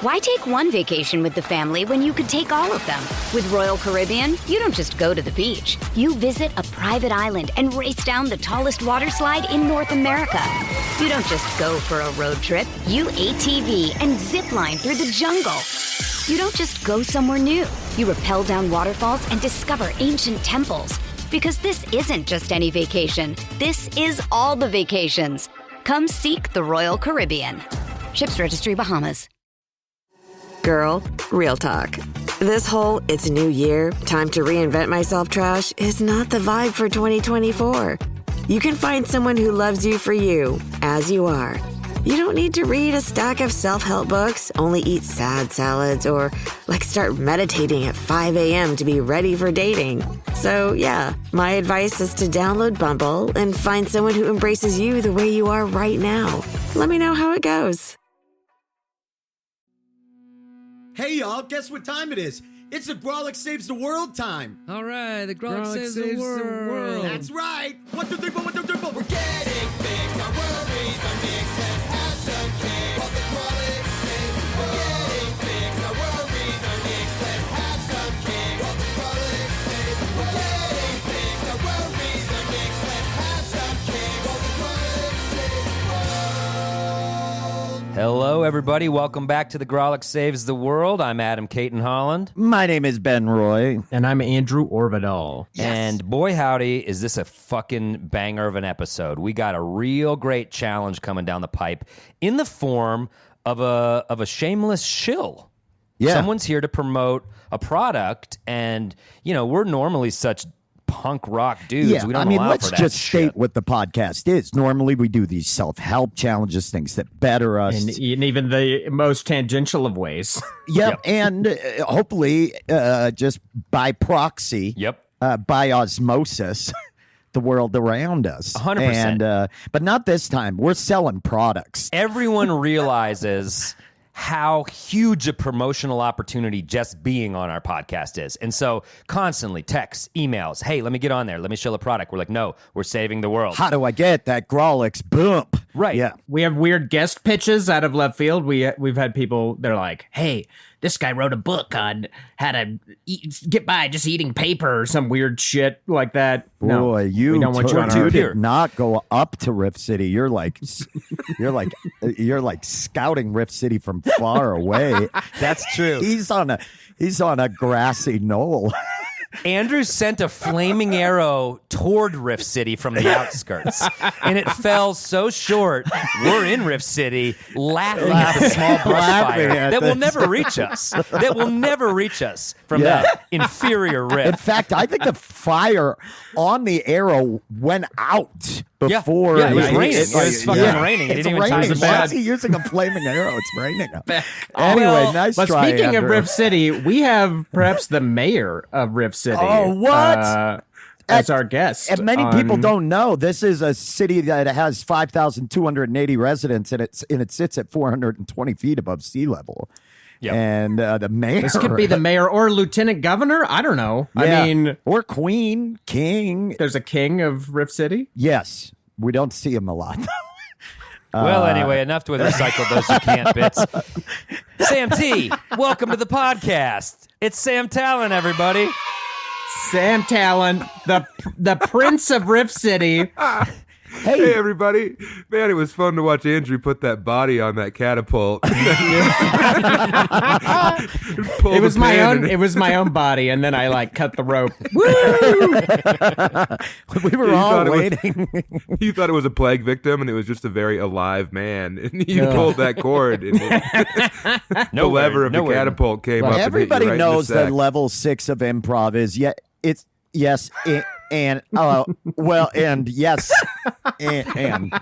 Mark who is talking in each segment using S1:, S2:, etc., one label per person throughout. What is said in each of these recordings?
S1: Why take one vacation with the family when you could take all of them? With Royal Caribbean, you don't just go to the beach. You visit a private island and race down the tallest water slide in North America. You don't just go for a road trip. You ATV and zip line through the jungle. You don't just go somewhere new. You rappel down waterfalls and discover ancient temples. Because this isn't just any vacation. This is all the vacations. Come seek the Royal Caribbean. Ships Registry, Bahamas.
S2: Girl, real talk. This whole it's a new year, time to reinvent myself trash is not the vibe for 2024. You can find someone who loves you for you, as you are. You don't need to read a stack of self-help books, only eat sad salads, or start meditating at 5 a.m. to be ready for dating. So yeah, my advice is to download Bumble and find someone who embraces you the way you are right now. Let me know how it goes.
S3: Hey, y'all, guess what time it is? It's the Grawlix Saves the World time.
S4: All right, the Grawlix saves the world.
S3: That's right. 1, 2, 3, 4, 1, 2, 3, 4. We're getting big. Our worries are mixed. Let's have some cake. While the Grawlix saves the world. We're getting big. Our worries are mixed. Let's have some cake. While the Grawlix saves the world. We're getting big. Our worries are mixed. Let's have some cake. While the Grawlix saves the world.
S5: Hello, everybody. Welcome back to the Grawlix Saves the World. I'm Adam Caton Holland.
S6: My name is Ben Roy.
S4: And I'm Andrew Orvidal.
S5: Yes. And boy, howdy, is this a fucking banger of an episode. We got a real great challenge coming down the pipe in the form of a shameless shill.
S6: Yeah.
S5: Someone's here to promote a product, and, we're normally such punk rock dudes.
S6: Yeah,
S5: We don't allow
S6: let's
S5: for that
S6: just
S5: shit.
S6: state what the podcast is. Normally, we do these self-help challenges, things that better us.
S4: And even the most tangential of ways.
S6: Yep. And hopefully, just by proxy, by osmosis, the world around us.
S5: 100%.
S6: And, but not this time. We're selling products.
S5: Everyone realizes how huge a promotional opportunity just being on our podcast is. And so constantly texts, emails, hey, let me get on there. Let me show the product. We're like, no, we're saving the world.
S6: How do I get that Grawlix bump?
S5: Right.
S6: Yeah.
S4: We have weird guest pitches out of left field. We've had people, they're like, hey, this guy wrote a book on how to get by just eating paper or some weird shit like that.
S6: Boy,
S4: no, we don't want you on our
S6: did not go up to Riff City. You're like scouting Riff City from far away.
S5: That's true.
S6: He's on a grassy knoll.
S5: Andrew sent a flaming arrow toward Riff City from the outskirts, and it fell so short. We're in Riff City, laughing at the small brush fire that will never reach us. That will never reach us from that inferior riff.
S6: In fact, I think the fire on the arrow went out before.
S5: Yeah, it was raining. It was fucking raining. It
S6: It's
S5: didn't even
S6: raining.
S5: time
S6: Why
S5: the
S6: is he using a flaming arrow? It's raining.
S4: Anyway,
S6: Anyway, nice
S4: but
S6: try,
S4: speaking
S6: Andrew.
S4: of Riff City, we have perhaps the mayor of Riff City.
S6: Oh, what?
S4: As our guest.
S6: And many people don't know this is a city that has 5,280 residents, and it sits at 420 feet above sea level.
S5: Yep.
S6: And the mayor.
S4: This could be the mayor or lieutenant governor. I don't know.
S6: Yeah.
S4: I mean,
S6: or queen, king.
S4: there's a king of Riff City.
S6: Yes, we don't see him a lot.
S5: Well, anyway, enough with recycle those you can't bits. Sam T, welcome to the podcast. It's Sam Tallent, everybody.
S4: Sam Tallent, the prince of Riff City.
S7: Hey, everybody. Man, it was fun to watch Andrew put that body on that catapult.
S4: It was my own body, and then I cut the rope.
S6: We were all waiting.
S7: You thought it was a plague victim, and it was just a very alive man. And you pulled that cord, and the lever of the catapult came up.
S6: Everybody
S7: and hit you right
S6: knows
S7: in the
S6: that level 6 of improv is yes. And yes, and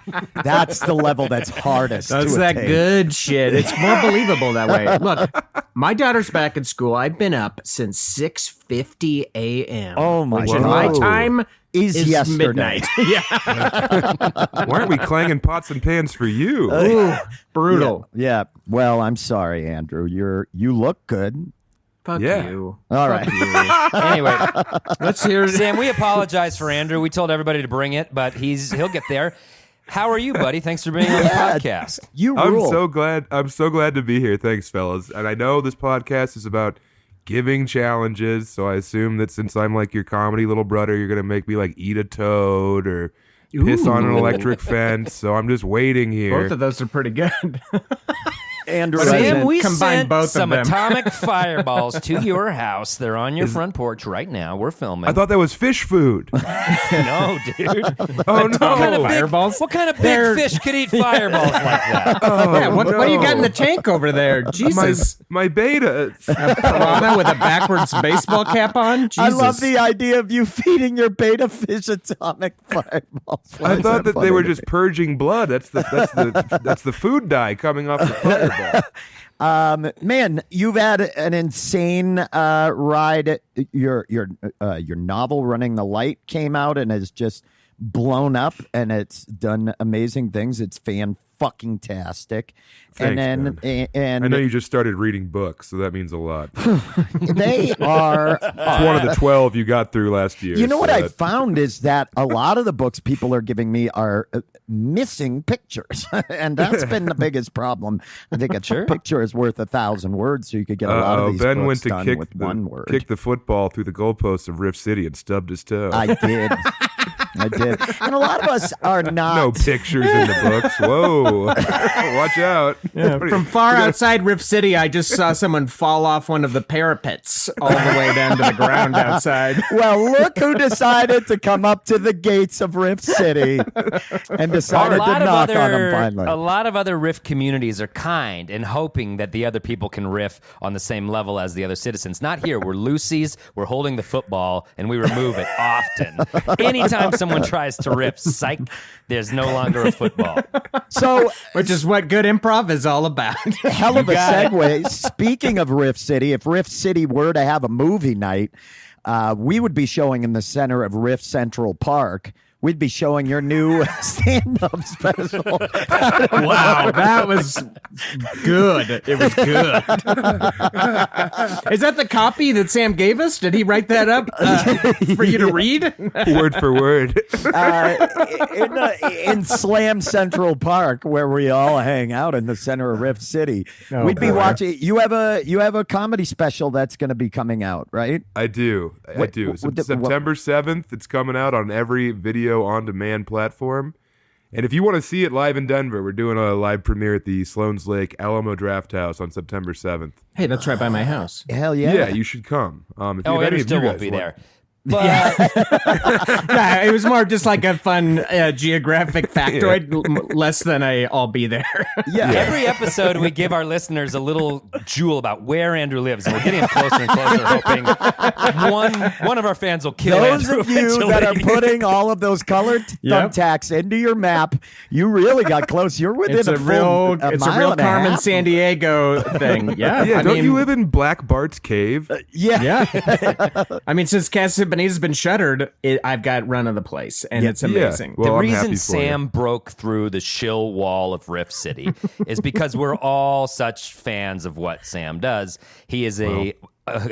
S6: that's the level that's hardest.
S4: That's
S6: to
S4: that
S6: attain.
S4: good shit. It's more believable that way. Look, my daughter's back in school. I've been up since 6:50 a.m.
S6: Oh my
S4: which
S6: God.
S4: in my time is
S6: yesterday.
S4: midnight. Yeah,
S7: Why aren't we clanging pots and pans for you?
S4: Ooh, brutal.
S6: Yeah. Well, I'm sorry, Andrew. You look good.
S4: Fuck
S7: Yeah.
S4: you.
S6: All right.
S5: Anyway,
S4: Let's hear it.
S5: Sam, we apologize for Andrew. We told everybody to bring it, but he'll get there. How are you, buddy? Thanks for being on the podcast.
S6: You
S7: I'm
S6: rule.
S7: so glad. I'm so glad to be here. Thanks, fellas. And I know this podcast is about giving challenges, so I assume that since I'm like your comedy little brother, you're gonna make me like eat a toad or piss on an electric fence. So I'm just waiting here.
S4: Both of those are pretty good.
S6: Andrew,
S5: Sam, we
S4: Combine
S5: sent
S4: both of
S5: some
S4: them.
S5: atomic fireballs to your house. They're on your front porch right now. We're filming.
S7: I thought that was fish food.
S5: No, dude.
S7: Oh no!
S4: Fireballs?
S5: What kind of big
S4: They're-
S5: fish could eat fireballs like that?
S4: Yeah, what do you got in
S7: no.
S4: the tank over there? Jesus.
S7: My beta.
S4: A piranha with a backwards baseball cap on? Jesus.
S6: I love the idea of you feeding your beta fish atomic fireballs. Why
S7: I
S6: is
S7: thought that they
S6: funny
S7: were
S6: to
S7: just
S6: me?
S7: purging blood. That's the food dye coming off the fireball.
S6: Man, you've had an insane ride. Your novel, Running the Light, came out and has just blown up, and it's done amazing things. It's fan-fucking-tastic.
S7: Thanks,
S6: And then and
S7: I know you just started reading books, so that means a lot.
S6: they are.
S7: It's one of the 12 you got through last year.
S6: You know what
S7: so
S6: I
S7: that-
S6: found is that a lot of the books people are giving me are missing pictures, and that's been the biggest problem. I think a picture is worth 1,000 words, so you could get a lot of these
S7: Ben
S6: books
S7: went to
S6: done
S7: kick
S6: with one word.
S7: the football through the goalposts of Riff City and stubbed his toe.
S6: I did. I did. And a lot of us are not.
S7: No pictures in the books. Whoa. Watch out.
S4: From far outside Riff City, I just saw someone fall off one of the parapets all the way down to the ground outside.
S6: Well, look who decided to come up to the gates of Riff City and decided to knock on them finally.
S5: A lot of other Riff communities are kind and hoping that the other people can riff on the same level as the other citizens. Not here. We're loosies. We're holding the football, and we remove it often. Anytime someone tries to riff, psych, there's no longer a football.
S6: So,
S4: Which is what good improv is all about.
S6: hell of a segue. Speaking of Riff City, if Riff City were to have a movie night, we would be showing in the center of Riff Central Park. We'd be showing your new stand-up special.
S4: Wow, that was good. It was good. Is that the copy that Sam gave us? Did he write that up for you to read?
S7: Word for word.
S6: In Slam Central Park, where we all hang out in the center of Riff City.
S4: Oh,
S6: We'd be
S4: boy.
S6: watching. You have a comedy special that's going to be coming out, right?
S7: I do. I do. So
S6: what-
S7: September 7th, it's coming out on every video on-demand platform. And if you want to see it live in Denver, we're doing a live premiere at the Sloan's Lake Alamo Draft House on September 7th.
S4: Hey, that's right by my house.
S6: Hell
S7: Yeah,
S6: yeah!
S7: you should come. If
S5: Oh,
S7: if
S5: Andrew
S7: any of
S5: still
S7: you
S5: won't
S7: guys
S5: be
S7: want-
S5: there. But
S4: Yeah, it was more just like a fun geographic factoid, less than a I'll be there.
S6: Yeah.
S5: every episode we give our listeners a little jewel about where Andrew lives, and we're getting him closer and closer, hoping one of our fans will kill
S6: Those
S5: Andrew
S6: of you that are
S5: eventually.
S6: putting all of those colored
S4: Yep.
S6: thumbtacks into your map, you really got close. You're within
S4: It's a
S6: full
S4: real, it's a
S6: mile
S4: real
S6: and a
S4: Carmen
S6: half.
S4: San Diego thing. Yeah,
S7: Yeah,
S4: I
S7: don't
S4: mean,
S7: you live in Black Bart's cave?
S6: Yeah.
S4: Yeah, I mean, since Casa Bonita has been shuttered, I've got run of the place, and it's amazing.
S7: Well,
S5: The
S7: I'm
S5: reason
S7: happy for
S5: Sam broke through the shill wall of Riff City is because we're all such fans of what Sam does. He is a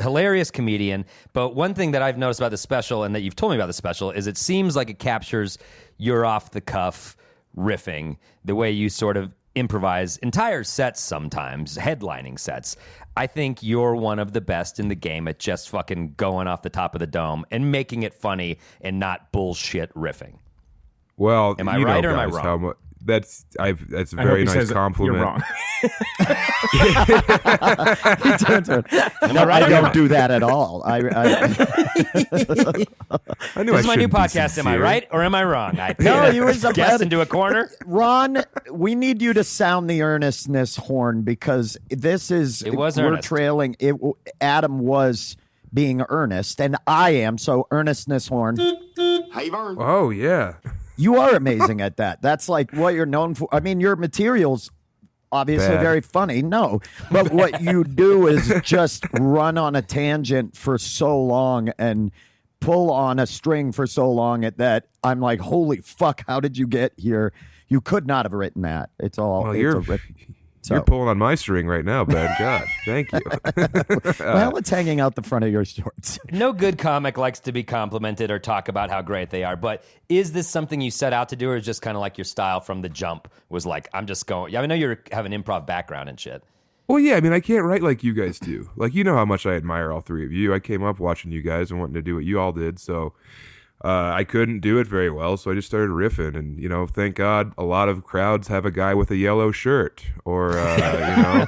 S5: hilarious comedian, but one thing that I've noticed about the special, and that you've told me about the special, is it seems like it captures your off-the-cuff riffing, the way you sort of improvise entire sets sometimes, headlining sets. I think you're one of the best in the game at just fucking going off the top of the dome and making it funny and not bullshit riffing.
S7: Well,
S5: Am I
S7: you know,
S5: right or am I
S7: guys,
S5: wrong?
S7: how that's a
S4: I hope
S7: very
S4: he
S7: nice
S4: says
S7: compliment.
S4: You're wrong.
S6: No, I don't do that at all.
S7: I knew
S5: This
S7: I
S5: is my new
S7: shouldn't be
S5: podcast. Am I
S7: sincere.
S5: right or am I wrong? I
S6: No,
S5: paid
S6: you
S5: a
S6: was about
S5: guest
S6: it.
S5: into a corner.
S6: Ron, we need you to sound the earnestness horn, because this is
S5: It was
S6: we're
S5: earnest.
S6: trailing. Adam was being earnest, and I am. So earnestness horn.
S7: Oh yeah.
S6: You are amazing at that. That's like what you're known for. I mean, your material's obviously
S7: Bad.
S6: very funny. No, but what you do is just run on a tangent for so long and pull on a string for so long at that I'm like, holy fuck, how did you get here? You could not have written that. It's all.
S7: Well,
S6: it's
S7: you're
S6: a rip- So,
S7: You're pulling on my string right now, Ben. God, thank you.
S6: well, it's hanging out the front of your shorts.
S5: No good comic likes to be complimented or talk about how great they are, but is this something you set out to do, or is just kind of like your style from the jump was like, I'm just going, I know you have an improv background and shit.
S7: Well, yeah, I mean, I can't write like you guys do. Like, you know how much I admire all three of you. I came up watching you guys and wanting to do what you all did, so I couldn't do it very well, so I just started riffing. And, you know, thank God a lot of crowds have a guy with a yellow shirt or, you know,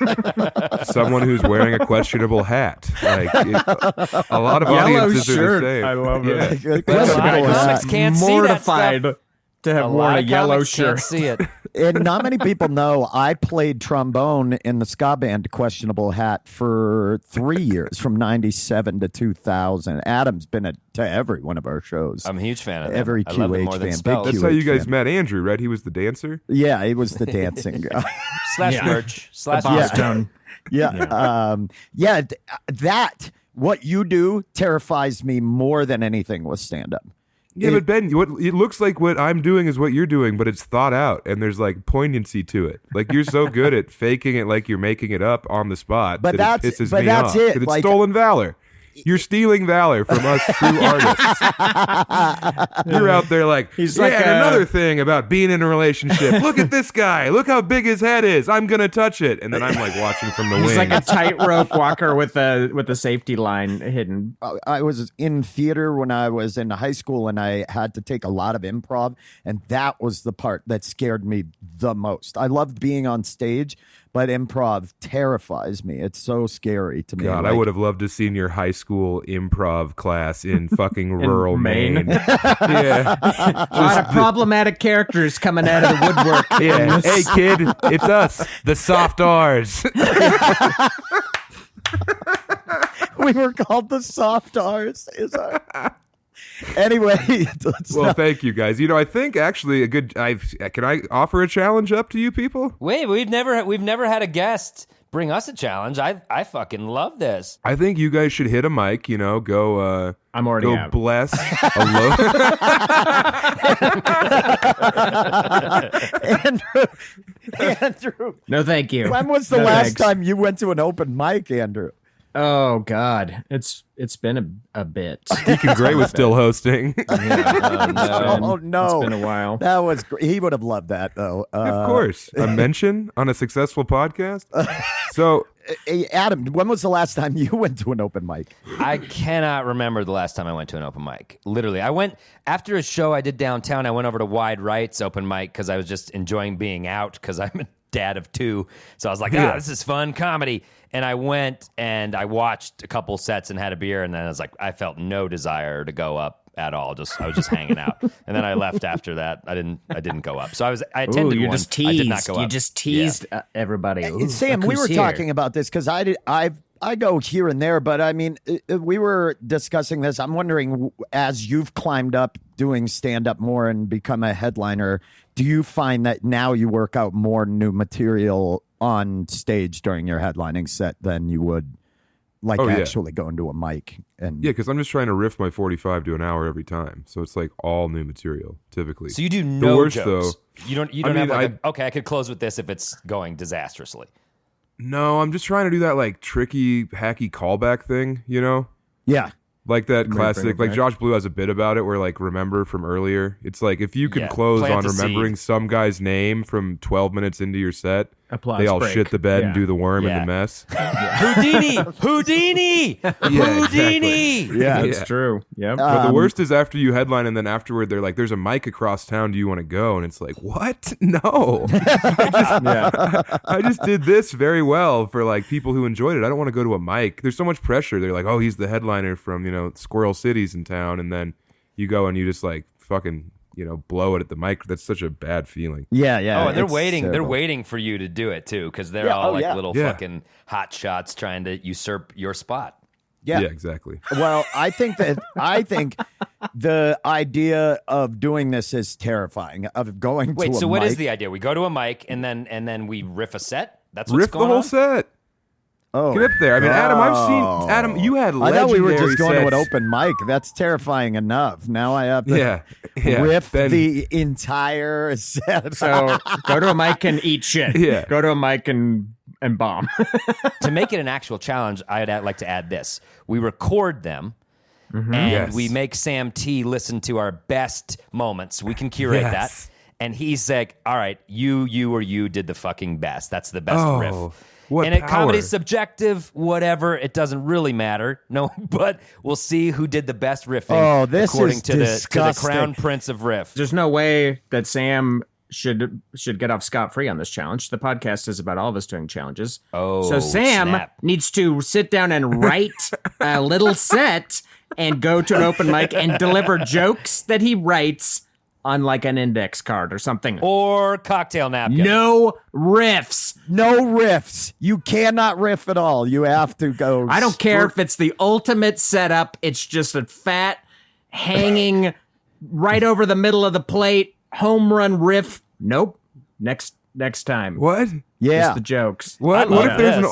S7: someone who's wearing a questionable hat. Like, a lot of
S4: Yellow
S7: audiences
S4: shirt.
S7: are the same.
S4: I love it.
S6: Questionable
S5: comics
S6: hat.
S5: can't
S4: Mortified
S5: see that stuff.
S4: to have worn
S5: lot
S4: a
S5: of
S4: yellow
S5: comics can't
S4: shirt.
S5: see it.
S6: And not many people know I played trombone in the ska band Questionable Hat for 3 years, from 97 to 2000. Adam's been to every one of our shows.
S5: I'm a huge fan of them.
S6: Every
S5: I love them
S6: QH
S5: more than
S6: fan,
S5: spells.
S6: big
S7: That's how you
S6: QH
S7: guys
S6: fan.
S7: met Andrew, right? He was the dancer?
S6: Yeah, he was the dancing guy.
S5: Slash merch. Slash
S4: Boss
S5: merch.
S4: tone.
S6: That, what you do terrifies me more than anything with stand-up.
S7: Yeah, but Ben, what it looks like what I'm doing is what you're doing, but it's thought out and there's like poignancy to it. Like you're so good at faking it like you're making it up on the spot.
S6: But
S7: that
S6: that's-
S7: it pisses
S6: but
S7: me
S6: that's
S7: off.
S6: it,
S7: 'Cause it's
S6: like-
S7: stolen valor. You're stealing valor from us true artists. You're out there like,
S4: He's
S7: yeah,
S4: like
S7: and
S4: a-
S7: another thing about being in a relationship. Look at this guy. Look how big his head is. I'm going to touch it. And then I'm like watching from the
S4: He's
S7: wings.
S4: like a tightrope walker with a safety line hidden.
S6: I was in theater when I was in high school, and I had to take a lot of improv, and that was the part that scared me the most. I loved being on stage, but improv terrifies me. It's so scary to me.
S7: God, I
S6: Like,
S7: would have loved to seen your high school improv class in fucking rural
S4: Maine.
S7: Maine. Yeah.
S4: A lot of problematic characters coming out of the woodwork.
S7: Yeah. Hey, kid, it's us, the soft R's.
S6: we were called the soft R's. Anyway, let's
S7: Well,
S6: not-
S7: thank you guys. You know, I think actually a good. Can I offer a challenge up to you people?
S5: Wait, we've never had a guest bring us a challenge. I fucking love this.
S7: I think you guys should hit a mic. You know, go.
S4: I'm already
S7: go
S4: out.
S7: bless a
S6: Andrew,
S4: No, thank you.
S6: when was the
S4: No,
S6: last
S4: thanks.
S6: time you went to an open mic, Andrew?
S4: Oh God, it's been a bit.
S7: Deacon Gray was still hosting.
S6: Oh no,
S4: It's been a while.
S6: That was he would have loved that though.
S7: Of course, a mention on a successful podcast. So
S6: Hey, Adam, when was the last time you went to an open mic?
S5: I cannot remember the last time I went to an open mic. Literally, I went after a show I did downtown. I went over to Wide Right's open mic because I was just enjoying being out because I'm a dad of two. So I was like, this is fun comedy. And I went and I watched a couple sets and had a beer. And then I was like, I felt no desire to go up at all. I was just hanging out. And then I left after that. I didn't go up. So I
S4: Ooh,
S5: attended
S4: you
S5: one.
S4: just
S5: I did not
S4: teased.
S5: go up.
S4: You just teased everybody. Ooh,
S6: Sam,
S4: look
S6: we
S4: who's
S6: were
S4: here.
S6: talking about this because I go here and there, but I mean, we were discussing this. I'm wondering, as you've climbed up doing stand up more and become a headliner, do you find that now you work out more new material on stage during your headlining set than you would like
S7: Oh, yeah.
S6: actually going to a mic? And
S7: yeah, because I'm just trying to riff my 45 to an hour every time, so it's like all new material typically.
S5: So you do no
S7: worst,
S5: jokes.
S7: though-
S5: You don't
S7: I
S5: have
S7: mean,
S5: like okay, I could close with this if it's going disastrously.
S7: No, I'm just trying to do that like tricky, hacky callback thing, you know?
S6: yeah,
S7: Like that
S4: Bring
S7: classic,
S4: it
S7: like
S4: back.
S7: Josh Blue has a bit about it where like remember from earlier. It's like if you could
S5: Yeah,
S7: close
S5: plant
S7: on
S5: the
S7: remembering
S5: seed.
S7: some guy's name from 12 minutes into your set,
S4: Applause
S7: they all
S4: break.
S7: shit the bed and
S4: Yeah.
S7: do the worm
S5: Yeah.
S7: and the mess.
S5: Houdini! Houdini! Houdini!
S6: yeah.
S4: That's
S7: Yeah.
S4: true. Yep.
S7: But the worst is after you headline and then afterward they're like, there's a mic across town. Do you want to go? And it's like, what? No. I just did this very well for like people who enjoyed it. I don't want to go to a mic. There's so much pressure. They're like, oh, he's the headliner from, you know, Squirrel City's in town. And then you go and you just like fucking, you know, blow it at the mic. That's such a bad feeling.
S6: Yeah, yeah.
S5: Oh, and they're
S6: it's
S5: waiting. They're
S6: terrible.
S5: waiting for you to do it too, because they're
S6: Yeah,
S5: all
S6: oh,
S5: like
S6: yeah.
S5: little
S7: Yeah.
S5: fucking hot shots trying to usurp your spot.
S6: Yeah.
S7: Exactly.
S6: Well, I think the idea of doing this is terrifying. Of going
S5: Wait,
S6: to a
S5: so what is
S6: mic.
S5: the idea? We go to a mic and then we riff a set. That's what's
S7: Riff the
S5: going
S7: whole
S5: on?
S7: set.
S6: Oh,
S7: Get up there. I mean, Adam, I've seen Adam. You had
S6: I
S7: legendary
S6: thought we were just going to an
S7: sets.
S6: open mic. That's terrifying enough. Now I have to
S7: Yeah.
S6: riff
S7: Then-
S6: the entire set.
S4: So go to a mic and eat shit.
S7: Yeah.
S4: Go to a mic and bomb.
S5: To make it an actual challenge, I'd like to add this. We record them, and
S7: Yes.
S5: we make Sam T listen to our best moments. We can curate
S7: Yes.
S5: that. And he's like, all right, you did the fucking best. That's the best
S7: Oh,
S5: riff.
S7: what
S5: and
S7: power.
S5: comedy's subjective, whatever. It doesn't really matter. No, but we'll see who did the best riffing
S6: Oh, this
S5: according
S6: is
S5: to the
S6: disgusting.
S5: crown prince of riff.
S4: There's no way that Sam should get off scot-free on this challenge. The podcast is about all of us doing challenges.
S5: Oh,
S4: so Sam
S5: snap.
S4: needs to sit down and write a little set and go to an open mic and deliver jokes that he writes on like an index card or something.
S5: Or cocktail napkin.
S4: No riffs.
S6: No riffs. You cannot riff at all. You have to go.
S4: I don't care if it's the ultimate setup. It's just a fat, hanging right over the middle of the plate, home run riff. Nope. Next time.
S7: What?
S6: Yeah.
S4: Just the jokes.
S7: What?
S5: love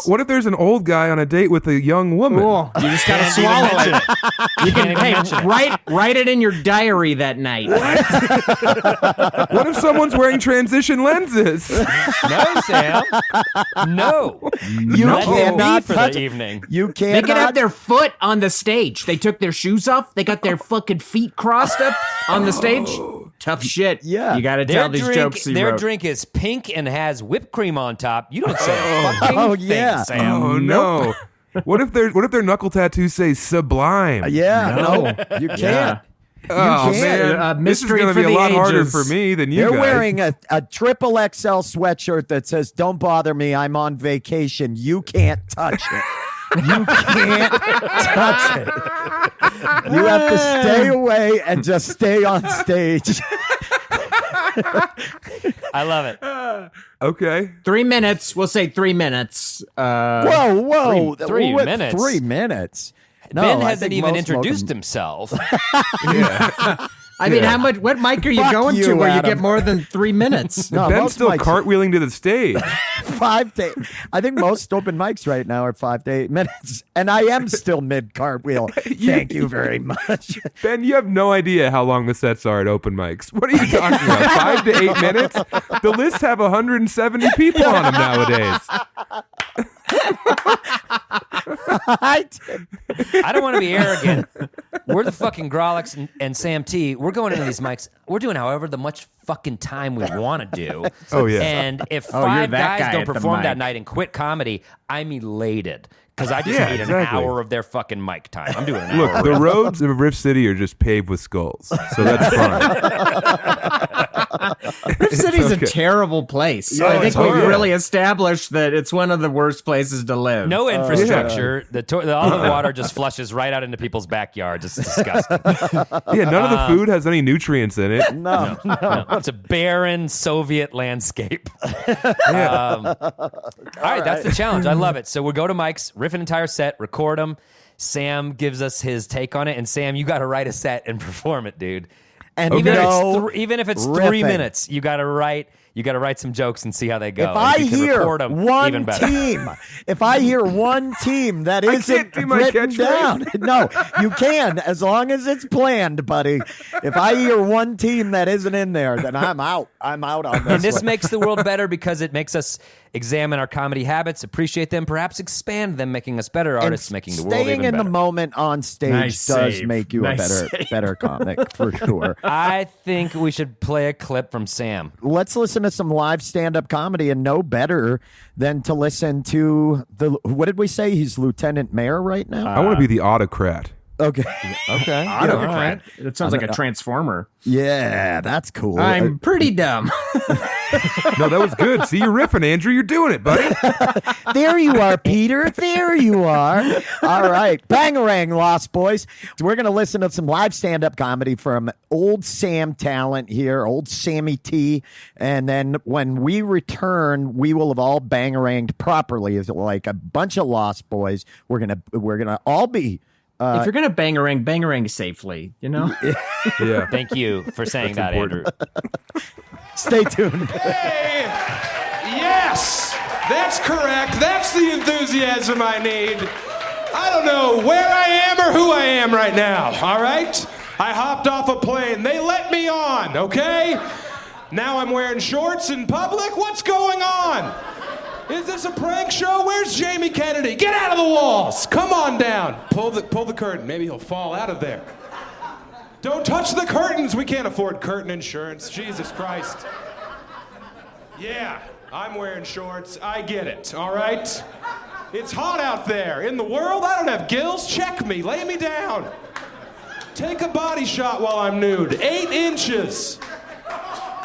S7: What if there's an old guy on a date with a young woman?
S4: Oh, you just gotta swallow it. You can write it in your diary that night.
S7: What if someone's wearing transition lenses?
S5: No, Sam. No.
S6: You
S5: Let them be
S6: cannot
S5: for
S6: touch
S5: the evening.
S6: You
S4: They
S6: cannot.
S4: could have their foot on the stage. They took their shoes off. They got their fucking feet crossed up on the stage. Tough shit.
S6: Yeah.
S4: You gotta tell these jokes you
S5: Their
S4: wrote.
S5: drink is pink and has whipped cream on top. You don't say a fucking
S6: Oh,
S5: thing,
S6: yeah.
S5: Sam.
S7: Oh no! What if their knuckle tattoos say sublime?
S6: Yeah, no, you can't.
S7: Oh
S6: can't.
S7: man, this is
S4: mystery
S7: going to
S4: for
S7: be a
S4: the
S7: lot harder
S4: ages.
S7: for me than you
S6: They're
S7: guys.
S6: wearing a triple XL sweatshirt that says "Don't bother me, I'm on vacation." You can't touch it. You can't touch it. You have to stay away and just stay on stage.
S5: I love it.
S7: Okay.
S4: 3 minutes. We'll say 3 minutes.
S6: Whoa.
S5: Three
S6: What,
S5: minutes?
S6: 3 minutes. No,
S5: Ben
S6: I
S5: hasn't
S6: think
S5: even
S6: most
S5: introduced
S6: welcome-
S5: himself.
S4: I mean, how much? What mic are you
S6: Fuck
S4: going
S6: you,
S4: to where
S6: Adam.
S4: you get more than 3 minutes?
S6: No,
S7: Ben's
S6: most
S7: still
S6: mics-
S7: cartwheeling to the stage.
S6: 5 to 8. I think most open mics right now are 5 to 8 minutes, and I am still mid cartwheel. Thank you very much.
S7: Ben, you have no idea how long the sets are at open mics. What are you talking about? 5 to 8 minutes? The lists have 170 people on them nowadays.
S5: I don't want to be arrogant. We're the fucking Grawlix and Sam T. We're going into these mics. We're doing however the much fucking time we want to do.
S7: Oh, yeah.
S5: And if
S4: you're
S5: 5
S4: that
S5: guys
S4: guy
S5: don't
S4: at the
S5: perform that
S4: mic.
S5: night and quit comedy, I'm elated. Because I just
S7: Yeah,
S5: need
S7: exactly.
S5: an hour of their fucking mic time. I'm doing an
S7: Look,
S5: hour.
S7: the roads of Riff City are just paved with skulls, so that's fine.
S4: Riff City's
S7: okay.
S4: a terrible place.
S6: Yeah,
S4: I think
S6: it's
S4: we've
S6: horrible.
S4: really established that it's one of the worst places to live.
S5: No infrastructure. All the water just flushes right out into people's backyards. It's disgusting.
S7: Yeah, none of the food has any nutrients in it.
S6: No.
S5: No, it's a barren Soviet landscape.
S7: Yeah.
S5: All right, that's the challenge. I love it. So we'll go to mics, riff an entire set, record them. Sam gives us his take on it, and Sam, you got to write a set and perform it, dude.
S6: And
S5: Even,
S6: no
S5: even if it's
S6: riffing.
S5: 3 minutes, you got to write some jokes and see how they go.
S6: If
S5: And
S6: I
S5: you can
S6: hear
S5: record 'em,
S6: one
S5: even better.
S6: team, that
S7: I
S6: isn't
S7: can't do my
S6: written
S7: catchphrase.
S6: down, no, you can as long as it's planned, buddy. If I hear one team that isn't in there, then I'm out. I'm out on this.
S5: And this
S6: one.
S5: makes the world better because it makes us examine our comedy habits, appreciate them, perhaps expand them, making us better
S6: And
S5: artists, making the world
S6: staying
S5: even
S6: in
S5: better.
S6: the moment on stage
S4: Nice
S6: does
S4: save.
S6: make you
S4: Nice
S6: a
S4: save.
S6: better comic for sure.
S5: I think we should play a clip from Sam.
S6: Let's listen to some live stand-up comedy, and no better than to listen to what did we say? He's lieutenant mayor right now.
S7: I want to be the autocrat.
S6: Okay,
S5: Okay.
S4: Autocrat. It sounds like a transformer.
S6: yeah, that's cool.
S4: I'm pretty dumb.
S7: No, that was good. See, you're riffing, Andrew. You're doing it, buddy.
S6: There you are, Peter. There you are. All right. Bangarang, Lost Boys. We're going to listen to some live stand-up comedy from old Sam Tallent here, old Sammy T. And then when we return, we will have all bangaranged properly as like a bunch of Lost Boys. We're gonna all be
S4: if you're gonna bangarang safely, you know.
S7: Yeah.
S5: Thank you for saying that,
S7: important.
S5: Andrew.
S6: stay tuned.
S8: Yes! That's correct. That's the enthusiasm I need. I don't know where I am or who I am right now, all right? I hopped off a plane. They let me on, okay? Now I'm wearing shorts in public? What's going on? Is this a prank show? Where's Jamie Kennedy? Get out of the walls. Come on down. Pull the curtain. Maybe he'll fall out of there. Don't touch the curtains. We can't afford curtain insurance. Jesus Christ. Yeah, I'm wearing shorts. I get it, all right? It's hot out there. In the world, I don't have gills. Check me. Lay me down. Take a body shot while I'm nude. 8 inches.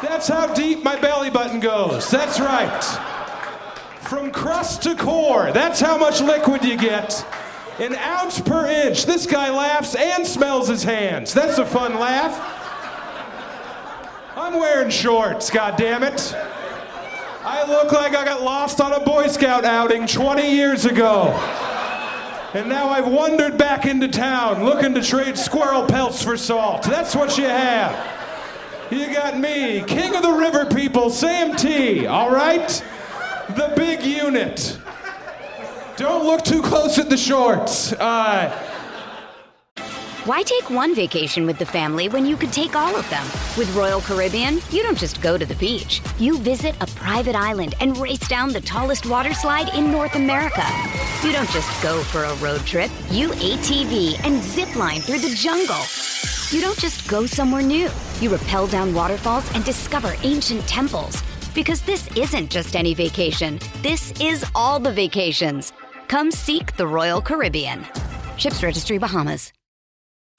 S8: That's how deep my belly button goes. That's right. From crust to core. That's how much liquid you get. An ounce per inch. This guy laughs and smells his hands. That's a fun laugh. I'm wearing shorts, goddammit. I look like I got lost on a Boy Scout outing 20 years ago. And now I've wandered back into town looking to trade squirrel pelts for salt. That's what you have. You got me, king of the river people, Sam T, all right? The big unit. Don't look too close at the shorts.
S1: Why take one vacation with the family when you could take all of them? With Royal Caribbean, you don't just go to the beach. You visit a private island and race down the tallest water slide in North America. You don't just go for a road trip. You ATV and zip line through the jungle. You don't just go somewhere new. You rappel down waterfalls and discover ancient temples. Because this isn't just any vacation. This is all the vacations. Come seek the Royal Caribbean. Ships Registry, Bahamas.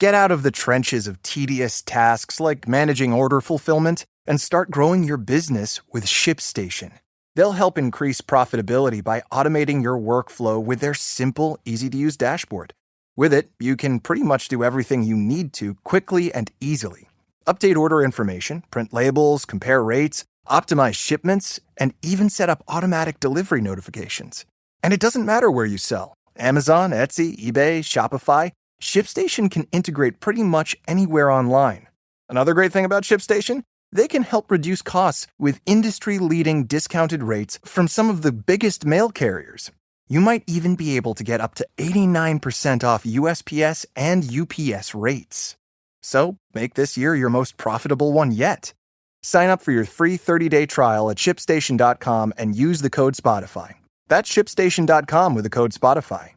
S9: Get out of the trenches of tedious tasks like managing order fulfillment and start growing your business with ShipStation. They'll help increase profitability by automating your workflow with their simple, easy-to-use dashboard. With it, you can pretty much do everything you need to quickly and easily. Update order information, print labels, compare rates, optimize shipments, and even set up automatic delivery notifications. And it doesn't matter where you sell. Amazon, Etsy, eBay, Shopify, ShipStation can integrate pretty much anywhere online. Another great thing about ShipStation? They can help reduce costs with industry-leading discounted rates from some of the biggest mail carriers. You might even be able to get up to 89% off USPS and UPS rates. So, make this year your most profitable one yet. Sign up for your free 30-day trial at ShipStation.com and use the code Spotify. That's ShipStation.com with the code Spotify.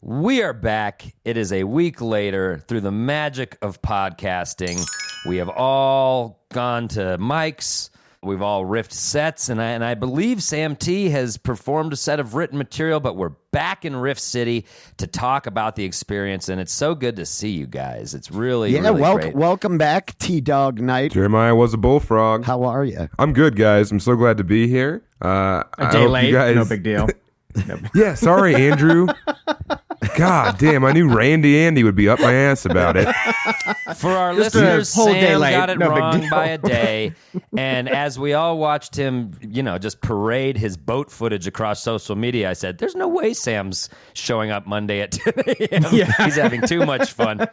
S5: We are back. It is a week later. Through the magic of podcasting, we have all gone to mics. We've all riffed sets, and I believe Sam T has performed a set of written material, but we're back in Riff City to talk about the experience, and it's so good to see you guys. It's really, really great.
S6: Welcome back, T-Dog Night.
S7: Jeremiah was a bullfrog.
S6: How are you?
S7: I'm good, guys. I'm so glad to be here.
S4: A day late, no big deal.
S7: Yeah, sorry, Andrew. God damn, I knew Randy Andy would be up my ass about it.
S5: For our
S4: Just
S5: listeners,
S4: a whole day
S5: Sam
S4: late,
S5: got it
S4: no big
S5: wrong
S4: deal.
S5: by a day. And as we all watched him, just parade his boat footage across social media, I said, there's no way Sam's showing up Monday at 10 a.m.
S4: Yeah.
S5: He's having too much fun.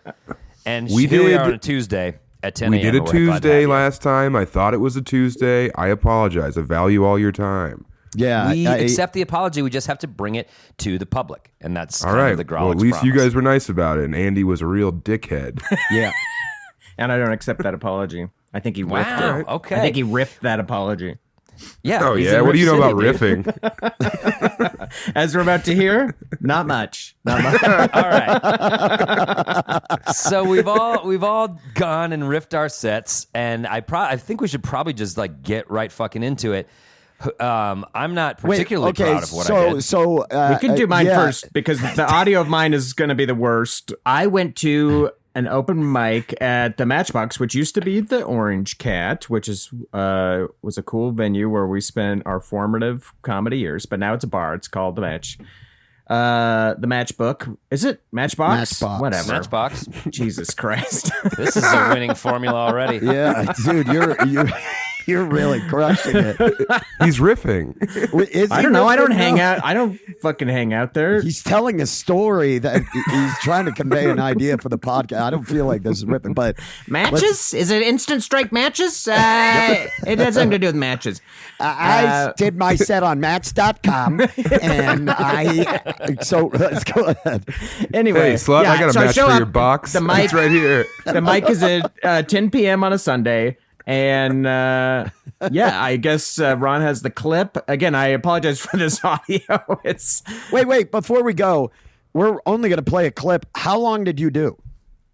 S5: And
S7: We
S5: here we
S7: did-
S5: are on a Tuesday at 10
S7: We
S5: a.m.
S7: did a
S5: We're glad to have
S7: Tuesday
S5: you.
S7: last time. I thought it was a Tuesday. I apologize. I value all your time.
S6: Yeah,
S5: We accept the apology. We just have to bring it to the public. And that's
S7: All
S5: kind
S7: right.
S5: of the Grawlix
S7: Well, at least you
S5: promise.
S7: guys were nice about it, and Andy was a real dickhead.
S6: yeah.
S4: And I don't accept that apology. I think he riffed
S5: Wow,
S4: it.
S5: okay.
S4: I think he riffed that apology.
S5: Yeah.
S7: Oh,
S5: he's
S7: yeah?
S5: in
S7: What do you know
S5: Riff
S7: about
S5: City, dude.
S7: riffing?
S4: As we're about to hear, not much. Not much.
S5: All right. So we've all gone and riffed our sets, and I think we should probably just get right fucking into it. I'm not particularly proud of what I did.
S6: So
S4: We can do mine
S6: yeah.
S4: first because the audio of mine is going to be the worst. I went to an open mic at the Matchbox, which used to be the Orange Cat, which was a cool venue where we spent our formative comedy years. But now it's a bar. It's called the Match. The Matchbook. Is it Matchbox?
S6: Matchbox.
S4: Whatever.
S5: Matchbox.
S4: Jesus Christ.
S5: This is a winning formula already.
S6: Yeah, dude, You're really crushing it.
S7: He's riffing.
S4: I don't know. I don't hang out. I don't fucking hang out there.
S6: He's telling a story that he's trying to convey an idea for the podcast. I don't feel like this is ripping, but
S4: Matches? Is it instant strike matches? It has nothing to do with matches.
S6: I did my set on Match.com, and so let's go ahead.
S4: Anyway,
S7: Hey, slut, I got a match
S4: show
S7: for
S4: up,
S7: your box.
S4: The mic
S7: It's right here.
S4: The mic is at 10 p.m. on a Sunday. And I guess Ron has the clip. Again, I apologize for this audio. It's
S6: Wait, before we go, we're only going to play a clip. How long did you do?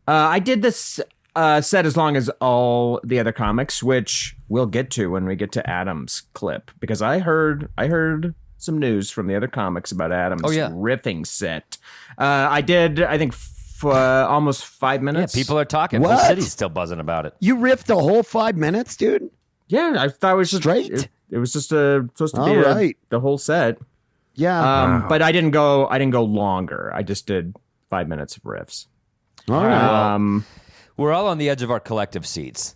S4: I did this set as long as all the other comics, which we'll get to when we get to Adam's clip, because I heard some news from the other comics about Adam's riffing set. I did, I think, almost 5 minutes.
S5: Yeah, people are talking.
S6: What?
S5: The city's still buzzing about it.
S6: You riffed a whole 5 minutes, dude?
S4: Yeah, I thought it was just
S6: Straight?
S4: It was just supposed to be
S6: All right.
S4: the whole set.
S6: Yeah.
S4: But I didn't go longer. I just did 5 minutes of riffs.
S6: All right.
S5: We're all on the edge of our collective seats.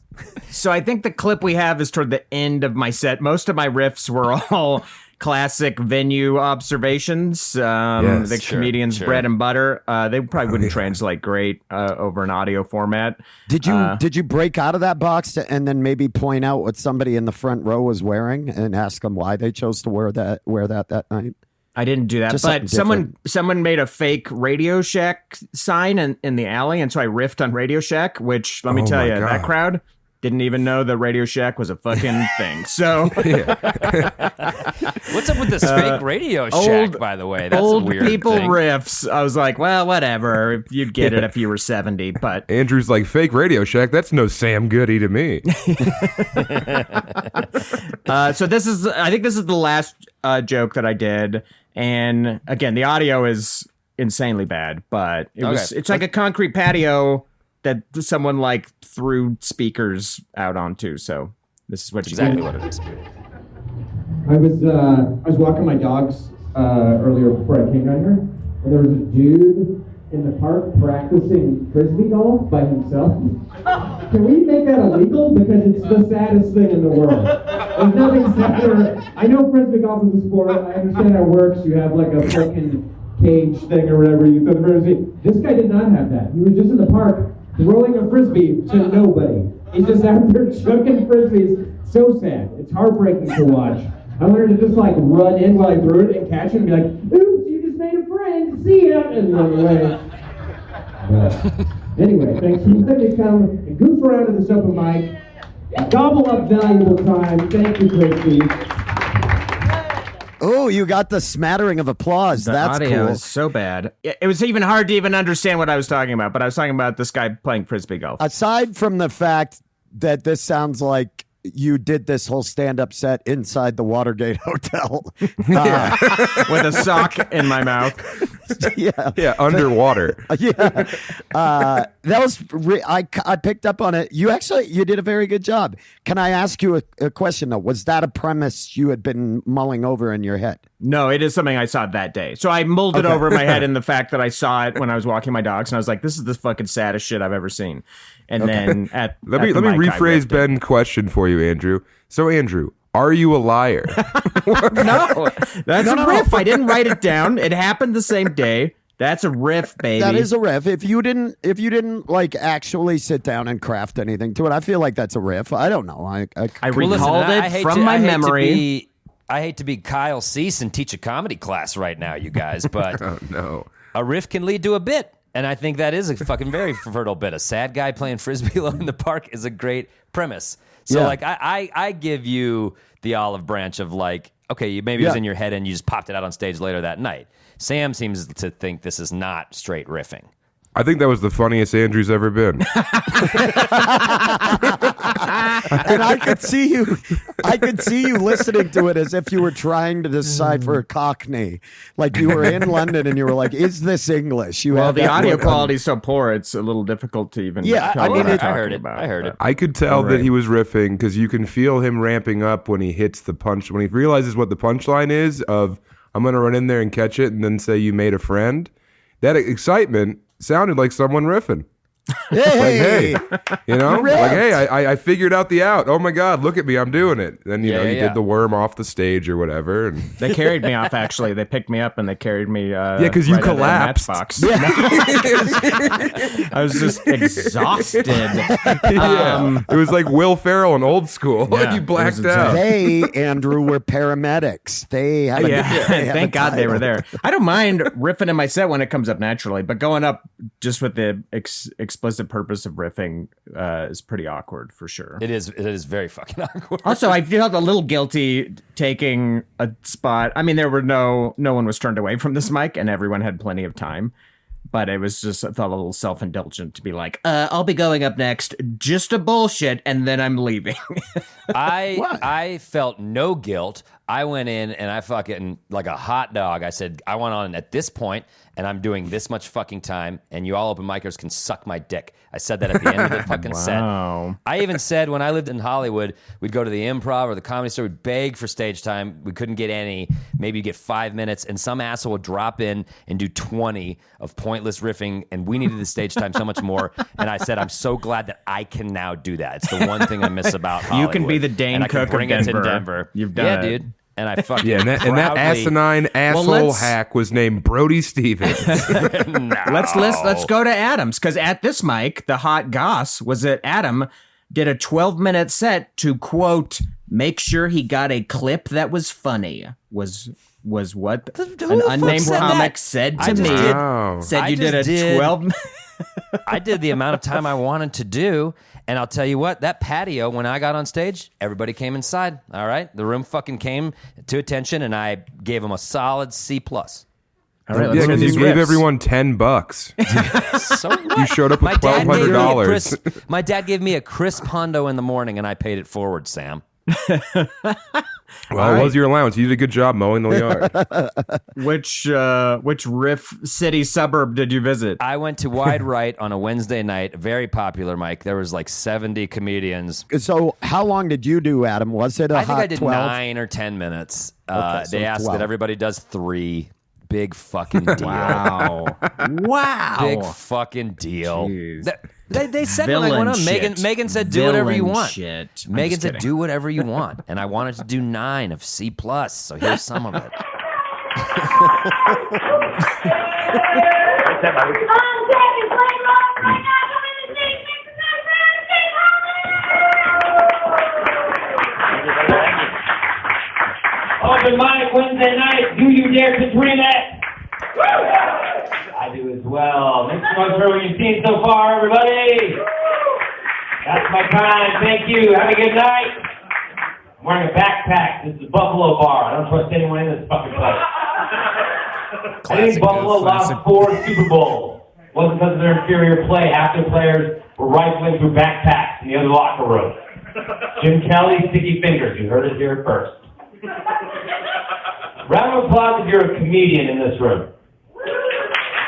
S4: So I think the clip we have is toward the end of my set. Most of my riffs were all classic venue observations. The comedian's bread and butter. They probably wouldn't translate great over an audio format.
S6: Did you break out of that box and then maybe point out what somebody in the front row was wearing and ask them why they chose to wear that night?
S4: I didn't do that,
S6: Just
S4: but
S6: something
S4: someone made a fake Radio Shack sign in the alley, and so I riffed on Radio Shack, which, let me tell you, that crowd didn't even know that Radio Shack was a fucking thing. So,
S5: what's up with this fake Radio Shack, by the way? That's
S4: old
S5: a weird
S4: people
S5: thing.
S4: riffs. I was like, well, whatever. You'd get it if you were 70, but
S7: Andrew's like, fake Radio Shack? That's no Sam Goody to me.
S4: so I think this is the last joke that I did. And again, the audio is insanely bad, but it's like a concrete patio that someone like threw speakers out onto. So this is what you
S5: Exactly
S4: get.
S5: what it is.
S10: I was walking my dogs earlier before I came down here, and there was a dude in the park practicing frisbee golf by himself. Can we make that illegal? Because it's the saddest thing in the world. There's nothing sadder. I know frisbee golf is a sport. I understand how it works. You have like a fucking cage thing or whatever. You throw the frisbee. This guy did not have that. He was just in the park throwing a frisbee to nobody. He's just out there chucking frisbees. So sad. It's heartbreaking to watch. I wanted to just like run in while I threw it and catch it and be like, oops, you just made a friend. See ya. And run away. But anyway, thanks for letting me come and goof around at this open mic. Gobble up valuable time. Thank you, Christy.
S6: Oh, you got the smattering of applause.
S4: The
S6: That's
S4: audio
S6: cool.
S4: is so bad. It was even hard to even understand what I was talking about, but I was talking about this guy playing frisbee golf.
S6: Aside from the fact that this sounds like you did this whole stand-up set inside the Watergate Hotel.
S4: With a sock in my mouth.
S6: Yeah,
S7: Underwater.
S6: That was I picked up on it. You did a very good job. Can I ask you a question though? Was that a premise you had been mulling over in your head?
S4: No, it is something I saw that day. So I mulled it over in my head in the fact that I saw it when I was walking my dogs, and I was like, "This is the fucking saddest shit I've ever seen." And then
S7: Let me rephrase Ben's question for you, Andrew. So, Andrew, are you a liar?
S4: No, that's a riff. I didn't write it down. It happened the same day. That's a riff, baby.
S6: That is a riff. If you didn't like actually sit down and craft anything to it, I feel like that's a riff. I don't know. I
S4: recalled it from my memory.
S5: I hate to be Kyle Cease and teach a comedy class right now, you guys, but
S7: Oh, no.
S5: a riff can lead to a bit. And I think that is a fucking very fertile bit. A sad guy playing frisbee alone in the park is a great premise. So, like, I give you the olive branch of, like, okay, maybe it was in your head and you just popped it out on stage later that night. Sam seems to think this is not straight riffing.
S7: I think that was the funniest Andrew's ever been.
S6: and I could see you listening to it as if you were trying to decipher a Cockney. Like you were in London and you were like, is this English?
S4: Well, the audio quality is so poor, it's a little difficult to even tell
S5: I
S4: what I'm
S5: heard
S4: talking
S5: it.
S4: about.
S5: I heard it.
S7: I could tell that he was riffing because you can feel him ramping up when he hits the punch. When he realizes what the punchline is of, I'm going to run in there and catch it and then say you made a friend. That excitement sounded like someone riffing.
S6: Hey,
S7: you know,
S6: ripped.
S7: like, hey, I figured out the out. Oh my God, look at me, I'm doing it. Then you know, you
S5: yeah.
S7: did the worm off the stage or whatever. And
S4: They carried me off. Actually, they picked me up and they carried me. Yeah,
S7: because you collapsed.
S4: Matchbox. I was just exhausted.
S7: It was like Will Ferrell in Old School.
S4: Yeah,
S7: You blacked
S4: it was
S7: out.
S6: They, Andrew, were paramedics. They have a,
S4: Thank God they were there. I don't mind riffing in my set when it comes up naturally, but going up just with the explicit purpose of riffing is pretty awkward for sure.
S5: It is very fucking awkward.
S4: Also, I felt a little guilty taking a spot. I mean, there were no one was turned away from this mic, and everyone had plenty of time. But it was just, I felt a little self-indulgent to be like, I'll be going up next, just a bullshit, and then I'm leaving.
S5: I felt no guilt. I went in and I fucking, like a hot dog, I said, I went on at this point and I'm doing this much fucking time and you all open micers can suck my dick. I said that at the end of the fucking set. I even said when I lived in Hollywood, we'd go to the Improv or the Comedy Store, we'd beg for stage time. We couldn't get any. Maybe you get 5 minutes and some asshole would drop in and do 20 of pointless riffing and we needed the stage time so much more. And I said, I'm so glad that I can now do that. It's the one thing I miss about Hollywood.
S4: You can be the Dane
S5: and I can
S4: Cook
S5: bring
S4: of
S5: it to
S4: Denver.
S5: Denver.
S4: You've done it.
S5: Dude. And I fucking
S7: Yeah, and that
S5: proudly-
S7: asinine asshole hack was named Brody Stevens.
S4: Let's go to Adam's, because at this mic, the hot goss was that Adam did a 12-minute set to, quote, make sure he got a clip that was funny. Was what
S5: Who
S4: an
S5: the fuck
S4: unnamed
S5: said
S4: comic
S5: that?
S4: said
S5: I
S4: to
S5: just
S4: me.
S5: did-
S4: Said
S5: I
S4: you did a
S5: just did-
S4: 12.
S5: I did the amount of time I wanted to do, and I'll tell you what, that patio, when I got on stage, everybody came inside, all right? The room fucking came to attention, and I gave them a solid C+.
S4: All right,
S7: Yeah,
S4: let's hear
S7: because you
S4: these
S7: gave
S4: riffs.
S7: everyone $10.
S5: So what?
S7: You showed up with
S5: My dad gave me a
S7: $1,200.
S5: crisp- My dad gave me a crisp hundo in the morning, and I paid it forward, Sam.
S7: Well, it was your allowance. You did a good job mowing the yard.
S4: Which Riff City suburb did you visit?
S5: I went to Wide Right on a Wednesday night, very popular, Mike. There was like 70 comedians.
S6: So how long did you do, Adam? Was it a
S5: I think
S6: hot
S5: I did
S6: 12?
S5: 9 or 10 minutes.
S6: Okay, so
S5: they asked
S6: 12.
S5: that everybody does 3. Big fucking deal.
S4: Wow.
S5: Big fucking deal.
S4: Jeez.
S5: They said when I
S4: Villain
S5: went on,
S4: shit.
S5: Megan said, do whatever you
S4: Villain
S5: want.
S4: shit. I'm
S5: Megan
S4: just
S5: said,
S4: kidding.
S5: do whatever you want. And I wanted to do 9 of C+. So here's some of it.
S11: Open mic Wednesday night. Do you dare to dream it? I do as well. Thanks so much for what you've seen so far, everybody. That's my time. Thank you. Have a good night. I'm wearing a backpack. This is Buffalo Bar. I don't trust anyone in this fucking place. I think Buffalo lost 4 Super Bowls. It wasn't because of their inferior play. Half their players were rifling through backpacks in the other locker room. Jim Kelly, sticky fingers. You heard it here first. Round of applause if you're a comedian in this room.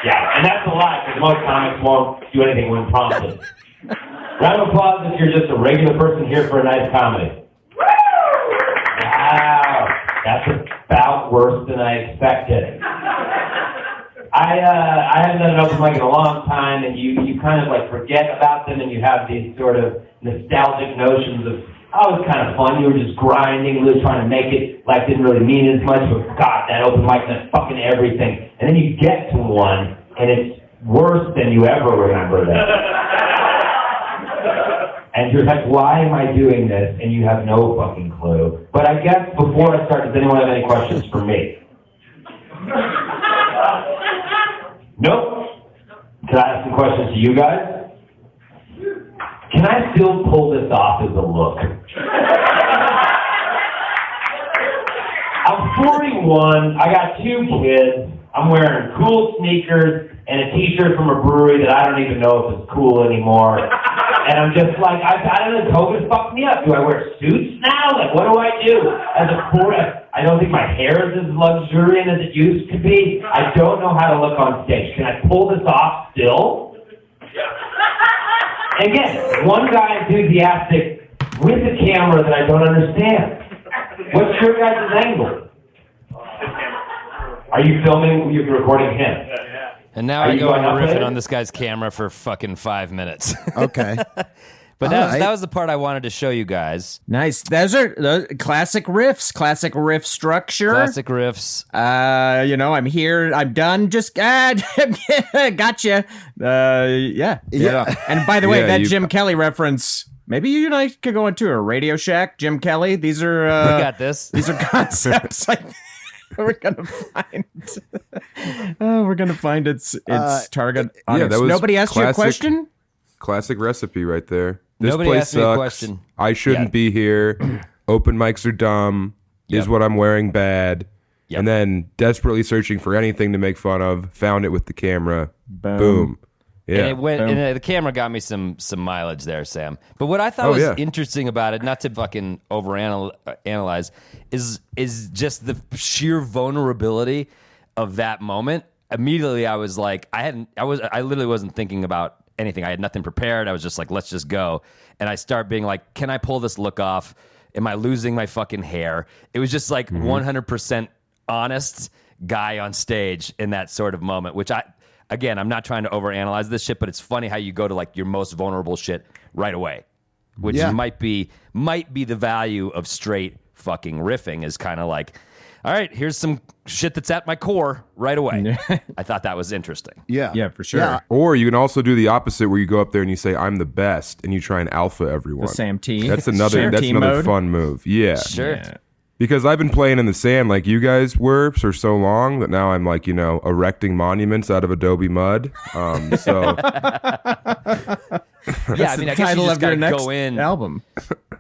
S11: Yeah, and that's a lie, because most comics won't do anything when prompted. Round of applause if you're just a regular person here for a nice comedy. Wow, that's about worse than I expected. I haven't done an open mic in a long time, and you kind of like forget about them, and you have these sort of nostalgic notions of, oh, it's kind of fun. You were just grinding, really trying to make it. Life didn't really mean as much, but God, that open mic meant fucking everything. And then you get to one, and it's worse than you ever remembered it. And you're like, why am I doing this? And you have no fucking clue. But I guess before I start, does anyone have any questions for me? Nope. Can I ask some questions to you guys? Can I still pull this off as a look? I'm 41. I got 2 kids. I'm wearing cool sneakers and a t-shirt from a brewery that I don't even know if it's cool anymore. And I'm just like, I don't know, COVID fucked me up. Do I wear suits now? Like, what do I do? As a poor, I don't think my hair is as luxuriant as it used to be. I don't know how to look on stage. Can I pull this off still? And again, one guy enthusiastic with a camera that I don't understand. What's your guys' angle? Are you filming? You're recording him.
S5: And now
S11: Are
S5: I
S11: you
S5: go
S11: going
S5: on
S11: up
S5: riffing
S11: later?
S5: on this guy's camera for fucking 5 minutes.
S6: Okay.
S5: But
S6: All
S5: that,
S6: right.
S5: that was the part I wanted to show you guys.
S4: Nice. Those are classic riffs, classic riff structure.
S5: Classic riffs.
S4: I'm here. I'm done. Just gotcha. Yeah. And by the way,
S7: Yeah,
S4: that
S7: you-
S4: Jim Kelly reference. Maybe you and I could go into a Radio Shack. Jim Kelly. These are.
S5: We got this.
S4: These are concepts. We're gonna find. We're gonna find its target audience.
S7: that was
S4: Nobody asked you a
S7: classic-
S4: question.
S7: Classic recipe right there. This
S5: Nobody
S7: place
S5: asked me a
S7: sucks.
S5: question.
S7: I shouldn't
S5: Yeah.
S7: be here. Open mics are dumb. Is
S5: Yep.
S7: what I'm wearing bad?
S5: Yep.
S7: And then desperately searching for anything to make fun of. Found it with the camera. Boom. Yeah.
S5: And it went. And the camera got me some mileage there, Sam. But what I thought was
S7: yeah.
S5: interesting about it, not to fucking overanalyze, is just the sheer vulnerability of that moment. Immediately, I was like, I literally wasn't thinking about anything. I had nothing prepared. I was just like, let's just go. And I start being like, can I pull this look off? Am I losing my fucking hair? It was just like 100% honest guy on stage in that sort of moment, which I'm not trying to overanalyze this shit, but it's funny how you go to like your most vulnerable shit right away, which might be the value of straight fucking riffing is kind of like, all right, here's some shit that's at my core right away. I thought that was interesting.
S6: Yeah,
S4: for sure.
S6: Yeah.
S7: Or you can also do the opposite, where you go up there and you say, "I'm the best," and you try and alpha everyone.
S4: The Sam T.
S7: That's another.
S4: Sam
S7: That's
S4: T
S7: another
S4: mode.
S7: fun move. Yeah.
S5: Sure.
S4: Yeah.
S7: Because I've been playing in the sand like you guys were for so long that now I'm like, erecting monuments out of Adobe mud. So
S5: Yeah, I mean, I guess you
S4: Title
S5: just
S4: of your
S5: gotta
S4: next
S5: go in
S4: album.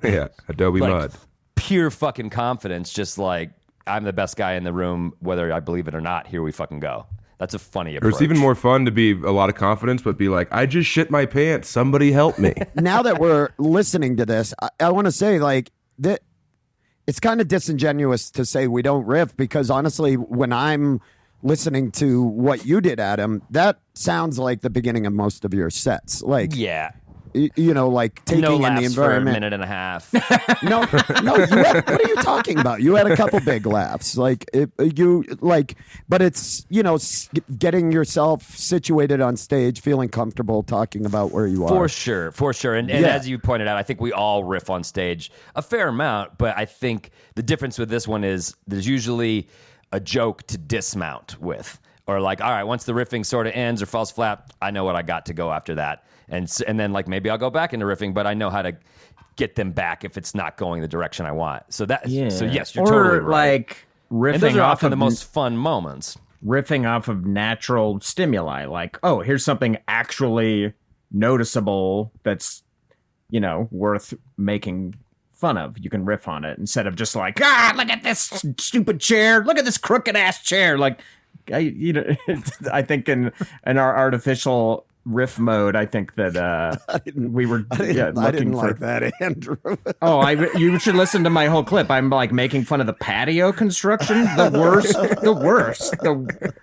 S7: yeah, Adobe
S5: like
S7: mud.
S5: pure fucking confidence, just like I'm the best guy in the room, whether I believe it or not. Here we fucking go. That's a funny
S7: Or
S5: approach.
S7: it's even more fun to be a lot of confidence, but be like, I just shit my pants. Somebody help me.
S6: Now that we're listening to this, I want to say like that. It's kind of disingenuous to say we don't riff because honestly, when I'm listening to what you did, Adam, that sounds like the beginning of most of your sets. Like,
S5: Yeah.
S6: Like taking
S5: No
S6: in the
S5: laughs for a
S6: environment.
S5: minute and a half.
S6: No. What are you talking about? You had a couple big laughs, but it's getting yourself situated on stage, feeling comfortable talking about where you are.
S5: For sure. And
S6: Yeah.
S5: as you pointed out, I think we all riff on stage a fair amount, but I think the difference with this one is there's usually a joke to dismount with. Or like, all right, once the riffing sort of ends or falls flat, I know what I got to go after that. And then like maybe I'll go back into riffing, but I know how to get them back if it's not going the direction I want. So yes, you're totally right.
S4: Like riffing
S5: And those are
S4: off
S5: often
S4: of
S5: the most fun moments.
S4: riffing off of natural stimuli. Like, oh, here's something actually noticeable that's worth making fun of. You can riff on it instead of just like, look at this stupid chair. Look at this crooked ass chair. Like, I think in our artificial riff mode, I think that we were
S6: I
S4: looking
S6: didn't
S4: for
S6: like that, Andrew.
S4: you should listen to my whole clip. I'm like making fun of the patio construction. The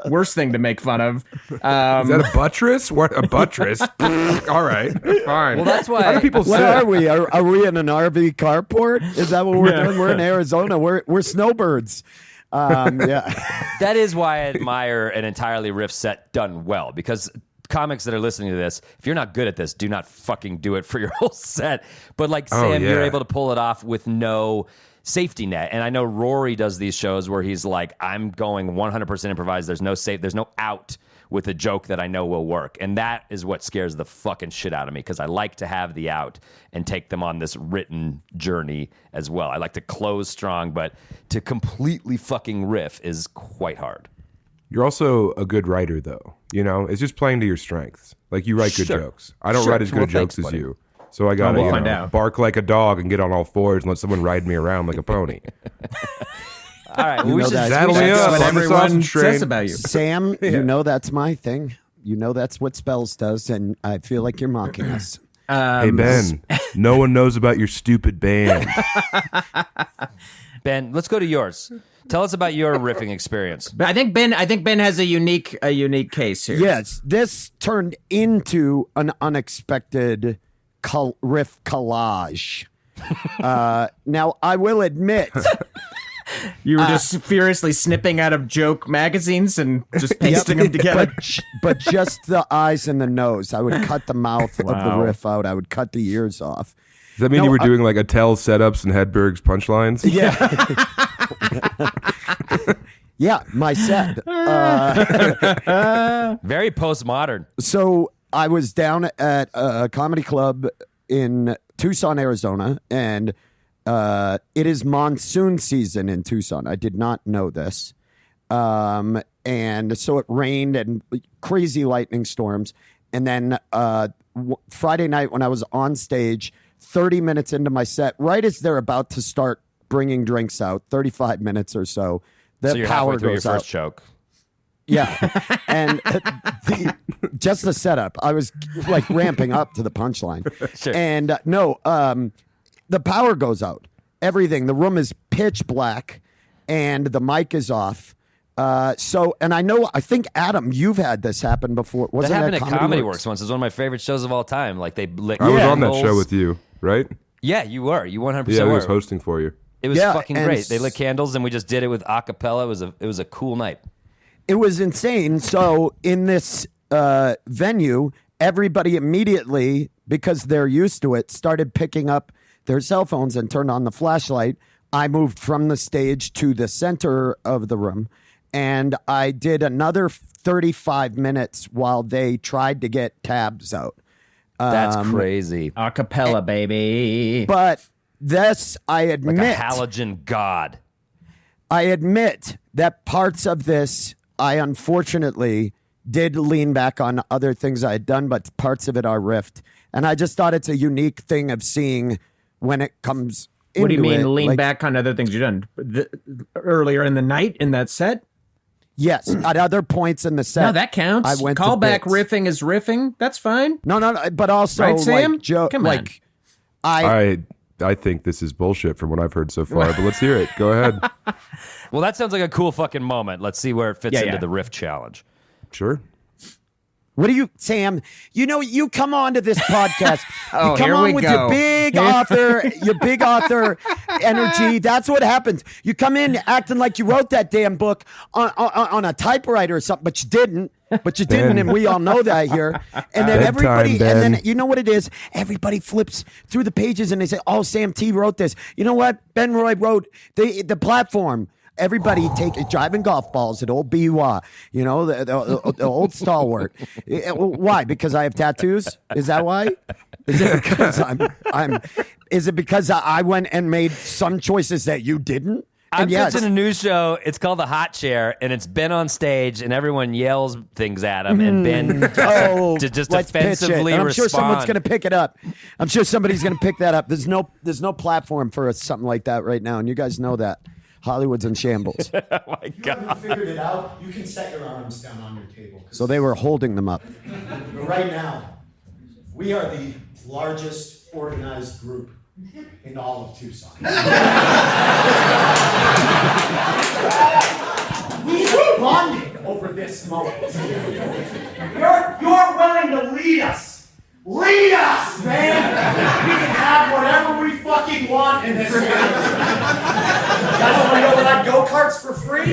S4: worst thing to make fun of.
S7: Is that a buttress? What, a buttress? All right, fine.
S5: Well, that's why.
S7: How do people
S6: What
S7: sit?
S6: are we? Are we in an RV carport? Is that what we're doing? We're in Arizona. We're snowbirds. Yeah.
S5: That is why I admire an entirely riff set done well, because comics that are listening to this, if you're not good at this, do not fucking do it for your whole set. But like Sam, you're
S7: yeah.
S5: able to pull it off with no safety net. And I know Rory does these shows where he's like, I'm going 100% improvised. There's no out with a joke that I know will work. And that is what scares the fucking shit out of me, because I like to have the out and take them on this written journey as well. I like to close strong, but to completely fucking riff is quite hard.
S7: You're also a good writer, though. It's just playing to your strengths. Like, you write good
S5: Sure.
S7: jokes. I don't
S5: Sure.
S7: write as good
S5: Well,
S7: jokes
S5: thanks,
S7: as
S5: buddy.
S7: you. So I gotta
S4: we'll find out.
S7: bark like a dog and get on all fours and let someone ride me around like a pony.
S5: All right, well, we
S6: know
S5: should
S6: that-
S7: Saddle me
S4: That's
S7: up
S4: what
S7: on the
S4: everyone
S7: sausage train.
S4: says about you.
S6: Sam, that's my thing. That's what Spells does, and I feel like you're mocking us.
S7: Hey, Ben, no one knows about your stupid band.
S5: Ben, let's go to yours. Tell us about your riffing experience.
S4: But I think Ben has a unique case here.
S6: Yes, this turned into an unexpected riff collage. Now, I will admit
S4: You were just furiously snipping out of joke magazines and just pasting them together.
S6: But just the eyes and the nose. I would cut the mouth of the
S4: Wow.
S6: riff out. I would cut the ears off.
S7: Does that mean you were doing like Attell setups and Hedberg's punchlines?
S6: Yeah. Yeah, my set.
S5: Very postmodern.
S6: So I was down at a comedy club in Tucson, Arizona, and it is monsoon season in Tucson. I did not know this. And so it rained and crazy lightning storms. And then Friday night when I was on stage, 30 minutes into my set, right as they're about to start bringing drinks out, 35 minutes or so, the
S5: So you're
S6: power
S5: halfway through your
S6: goes out.
S5: first choke.
S6: Yeah. And just the setup, I was like ramping up to the punchline.
S5: Sure.
S6: And the power goes out. Everything. The room is pitch black and the mic is off. And I think, Adam, you've had this happen before. Wasn't
S5: That happened
S6: at
S5: at Comedy Works once. It was one of my favorite shows of all time. Like they lit
S7: I was on that
S5: candles.
S7: show with you, right?
S5: Yeah, you were. You 100%
S7: Yeah, I
S5: were.
S7: was hosting for you.
S5: It was
S6: Yeah,
S5: fucking
S6: and
S5: great. They lit candles and we just did it with a cappella. It was a cool night.
S6: It was insane. So in this venue, everybody immediately, because they're used to it, started picking up their cell phones and turned on the flashlight. I moved from the stage to the center of the room, and I did another 35 minutes while they tried to get tabs out.
S5: That's crazy.
S4: A cappella, baby.
S6: But this, I admit,
S5: Like a halogen god.
S6: I admit that parts of this, I unfortunately did lean back on other things I had done, but parts of it are riffed. And I just thought it's a unique thing of seeing when it comes into
S4: What do you mean
S6: it,
S4: lean
S6: like,
S4: back on other things you've done? Earlier in the night in that set?
S6: Yes, at other points in the set.
S4: No, that counts.
S6: I went to
S4: Callback
S6: bits.
S4: riffing is riffing. That's fine.
S6: No, but also
S4: Right, Sam?
S6: like Joe,
S4: Come on.
S6: like I
S7: I think this is bullshit from what I've heard so far, but let's hear it. Go ahead.
S5: Well, that sounds like a cool fucking moment. Let's see where it fits
S4: Yeah,
S5: into
S4: yeah.
S5: the riff challenge.
S7: Sure.
S6: What do you, Sam? You know, you come on to this podcast.
S4: Oh,
S6: you come
S4: here
S6: on
S4: we
S6: with
S4: go.
S6: your big author energy. That's what happens. You come in acting like you wrote that damn book on a typewriter or something, but you didn't. And we all know that here. And then everybody,
S7: Ben.
S6: and then you know what it is? Everybody flips through the pages and they say, "Oh, Sam T wrote this." You know what? Ben Roy wrote the platform. Everybody driving golf balls at old BUA, you know, the old stalwart. Why? Because I have tattoos? Is that why? Is it because is it because I went and made some choices that you didn't?
S5: I'm
S6: And yes,
S5: pitching a new show. It's called The Hot Chair, and it's Ben on stage, and everyone yells things at him, and Ben to just
S6: let's pitch it.
S5: offensively
S6: And I'm
S5: respond.
S6: sure someone's going to pick it up. I'm sure somebody's going to pick that up. There's no platform for something like that right now, and you guys know that. Hollywood's in shambles.
S5: Oh my God.
S12: Figured it out. You can set your arms down on your table.
S6: So they were holding them up.
S12: But right now, we are the largest organized group in all of Tucson. We're bonding over this moment. You're willing to lead us. Lead us, man! We can have whatever we fucking want in this game. You guys want to go ride go-karts for free?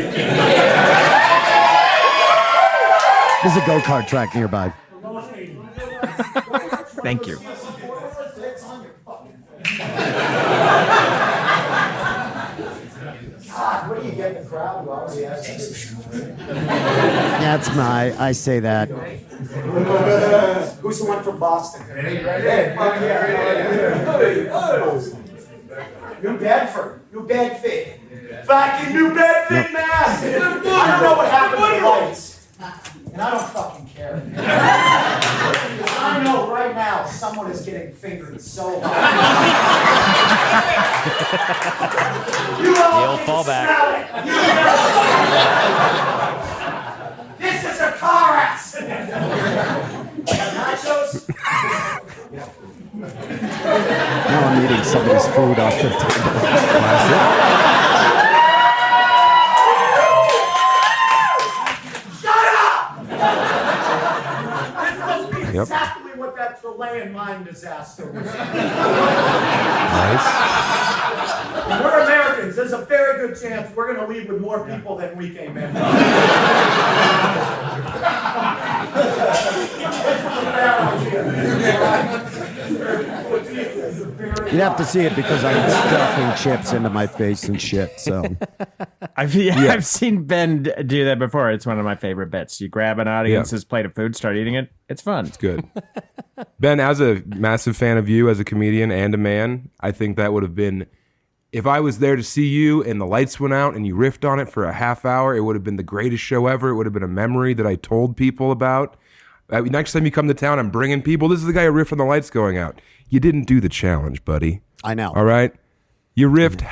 S6: There's a go-kart track nearby.
S4: Thank you.
S12: God, what do you get the crowd who already has
S6: That's I say that.
S12: Who's the one from Boston? New Bedford. New Bedford. Fucking New Bedford, Mass. I don't know what happened to the lights. And I don't fucking care. I know right now someone is getting fingered so hard. You all
S5: The old
S12: can
S5: fallback.
S12: smell it. You know it. This is a car accident. Nachos?
S6: Now I'm eating somebody's food off the table. Classic.
S12: Shut up! This must be
S7: Yep.
S12: exactly what what that Chilean mine disaster was.
S7: Nice.
S12: We're Americans. There's a very good chance we're going to leave with more people than we came in.
S6: You'd have to see it because I'm stuffing chips into my face and shit. So
S4: I've seen Ben do that before. It's one of my favorite bits. You grab an audience's plate of food, start eating it. It's fun.
S7: It's good. Ben, as a massive fan of you as a comedian and a man, I think that would have been, if I was there to see you and the lights went out and you riffed on it for a half hour, it would have been the greatest show ever. It would have been a memory that I told people about. Next time you come to town, I'm bringing people. This is the guy who riffed on the lights going out. You didn't do the challenge, buddy.
S6: I know.
S7: All right? You riffed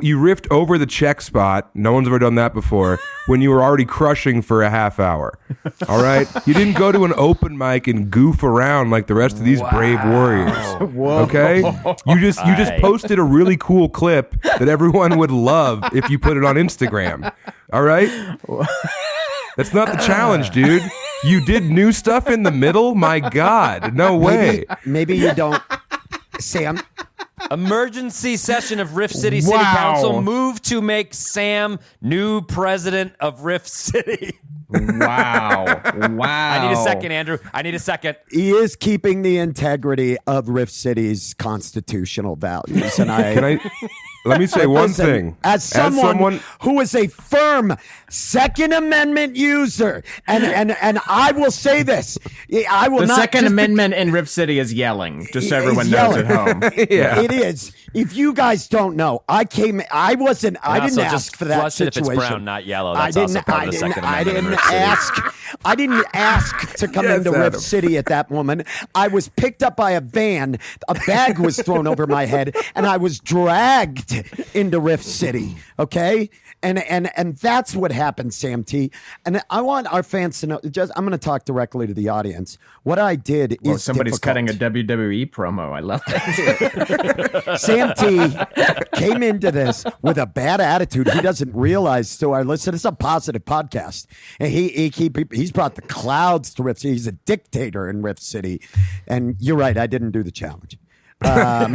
S7: You riffed over the check spot. No one's ever done that before. When you were already crushing for a half hour. All right? You didn't go to an open mic and goof around like the rest of these brave warriors.
S4: Whoa.
S7: Okay? You just posted a really cool clip that everyone would love if you put it on Instagram. All right? That's not the challenge, dude. You did new stuff in the middle? My God. No way.
S6: Maybe you don't. Sam.
S5: Emergency session of Riff City City Council. Move to make Sam new president of Riff City.
S4: Wow.
S5: I need a second, Andrew. I need a second.
S6: He is keeping the integrity of Riff City's constitutional values. And
S7: let me say one thing.
S6: As someone who is a firm Second Amendment user, and I will say this, I will
S4: the
S6: not.
S4: The Second Amendment in Riff City is yelling, just so everyone knows at home.
S6: Yeah. It is. If you guys don't know, I didn't ask for that situation.
S5: If it's brown, not yellow. That's also part of the Second Amendment.
S6: I didn't ask to come into Riff City at that moment. I was picked up by a van. A bag was thrown over my head, and I was dragged into Riff City. Okay, and that's what happened, Sam T. And I want our fans to know. I'm going to talk directly to the audience. What I did is
S4: somebody's
S6: difficult.
S4: cutting a WWE promo. I love that.
S6: Sam T came into this with a bad attitude. He doesn't realize. So I listen. It's a positive podcast, and he's brought the clouds to Riff City. He's a dictator in Riff City, and you're right. I didn't do the challenge.
S7: Let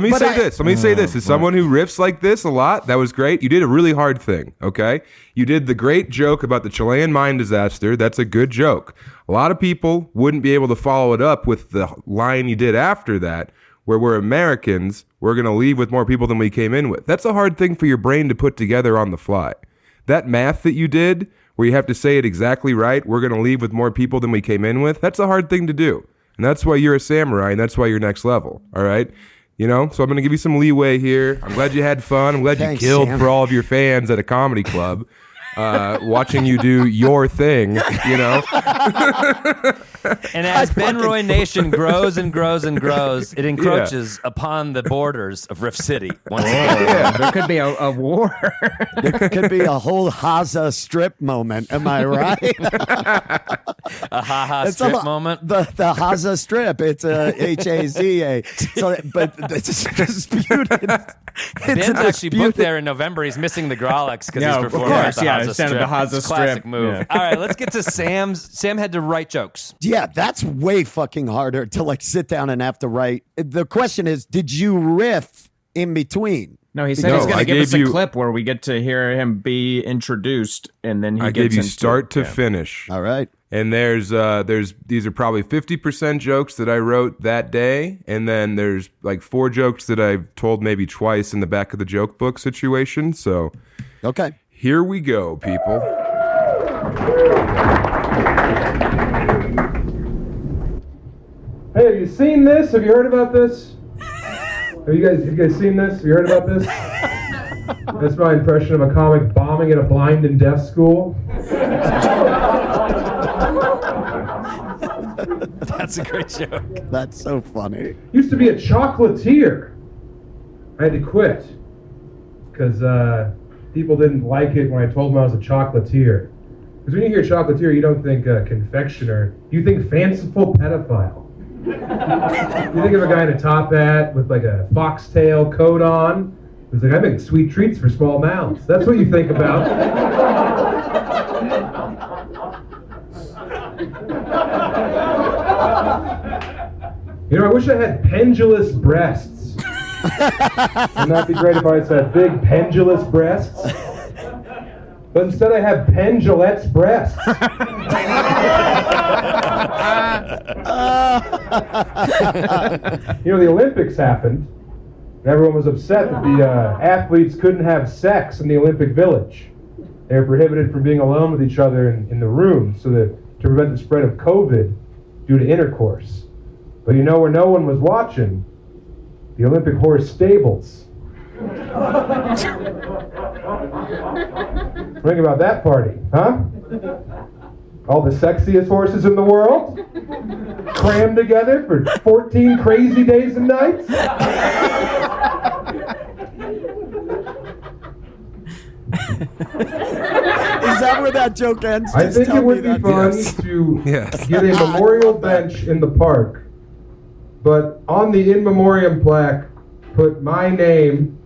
S7: me say this. As someone who riffs like this a lot, that was great. You did a really hard thing, okay? You did the great joke about the Chilean mine disaster. That's a good joke. A lot of people wouldn't be able to follow it up with the line you did after that, where we're Americans, we're going to leave with more people than we came in with. That's a hard thing for your brain to put together on the fly. That math that you did, where you have to say it exactly right, we're going to leave with more people than we came in with, that's a hard thing to do. And that's why you're a samurai, and that's why you're next level, all right? So I'm going to give you some leeway here. I'm glad you had fun. I'm glad you killed
S6: Sam.
S7: for all of your fans at a comedy club, watching you do your thing,
S5: And as Ben Roy Nation grows and grows and grows, it encroaches upon the borders of Riff City. Once again.
S4: There could be a war.
S6: There could be a whole Haza Strip moment. Am I right?
S5: A ha-ha strip moment?
S6: The Haza Strip. It's a Haza. So, but it's disputed.
S5: Ben's actually booked there in November. He's missing the Grawlix because he's performing at the Haza Strip.
S4: The Haza
S5: It's a classic
S4: Strip.
S5: move.
S4: Yeah.
S5: All right, let's get to Sam's. Sam had to write jokes.
S6: Yeah, that's way fucking harder to sit down and have to write. The question is, did you riff in between?
S4: No, he said he's going to give us a clip where we get to hear him be introduced, and then
S7: I gave you start to finish.
S6: All right.
S7: And there's these are probably 50% jokes that I wrote that day, and then there's like 4 jokes that I've told maybe twice in the back of the joke book situation. So,
S6: okay,
S7: here we go, people.
S8: Hey, have you seen this? Have you heard about this? Have you guys seen this? Have you heard about this? That's my impression of a comic bombing at a blind and deaf school.
S5: That's a great joke.
S6: That's so funny.
S8: Used to be a chocolatier. I had to quit because people didn't like it when I told them I was a chocolatier. Because when you hear chocolatier, you don't think confectioner. You think fanciful pedophile. You think of a guy in a top hat with like a foxtail coat on. Who's like, I make sweet treats for small mouths. That's what you think about. You know, I wish I had pendulous breasts. Wouldn't that be great if I had big pendulous breasts? But instead I have Pendulette's breasts. You know, the Olympics happened, and everyone was upset that the athletes couldn't have sex in the Olympic Village. They were prohibited from being alone with each other in the room to prevent the spread of COVID due to intercourse. But you know where no one was watching? The Olympic horse stables. Think about that party, huh? All the sexiest horses in the world crammed together for 14 crazy days and nights.
S6: Is that where that joke ends?
S8: I
S6: Just
S8: think
S6: tell
S8: it would
S6: me
S8: be
S6: that.
S8: fun
S7: Yes.
S8: to
S7: Yes.
S8: get a memorial bench in the park, but on the in memoriam plaque, put my name,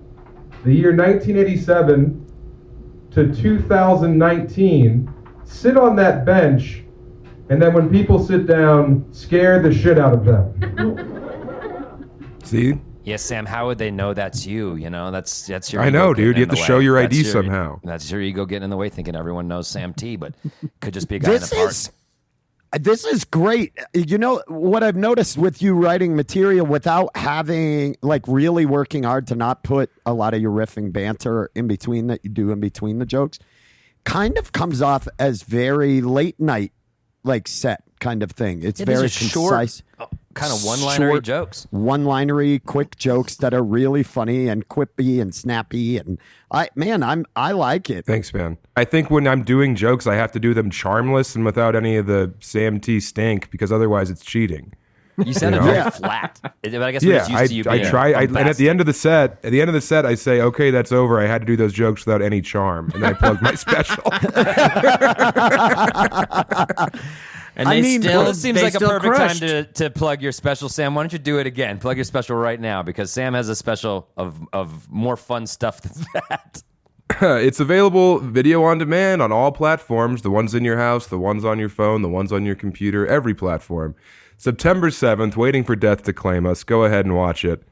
S8: the year 1987 to 2019, sit on that bench, and then when people sit down, scare the shit out of them.
S7: See?
S5: Yes, Sam. How would they know that's you? You know, that's your.
S7: I
S5: ego
S7: know,
S5: getting
S7: dude. You
S5: in
S7: have to
S5: the
S7: show
S5: way.
S7: your
S5: That's
S7: ID somehow.
S5: That's your ego getting in the way, thinking everyone knows Sam T, but could just be a guy in the park.
S6: This is great. You know what I've noticed with you writing material without having like really working hard to not put a lot of your riffing banter in between that you do in between the jokes, kind of comes off as very late night, like set kind of thing. It's
S5: Yeah,
S6: very
S5: these are short,
S6: concise,
S5: kind of one-linery
S6: short,
S5: jokes.
S6: one-linery, quick jokes that are really funny and quippy and snappy. And I like it.
S7: Thanks, man. I think when I'm doing jokes, I have to do them charmless and without any of the Sam T stink, because otherwise it's cheating.
S5: You sounded
S7: You know?
S5: very flat. But I guess we're
S7: Yeah,
S5: just used to you
S7: I
S5: being
S7: try. And at the
S5: bombastic.
S7: end of the set, I say, "Okay, that's over. I had to do those jokes without any charm," and then I plug my special.
S4: And
S6: I
S4: they
S6: mean,
S4: still,
S5: Well, this seems
S4: they
S5: like a
S4: still
S5: perfect
S4: crushed.
S5: time to plug your special, Sam. Why don't you do it again? Plug your special right now, because Sam has a special of more fun stuff than that.
S7: It's available video on demand on all platforms, the ones in your house, the ones on your phone, the ones on your computer, every platform. September 7th, Waiting for Death to Claim Us. Go ahead and watch it.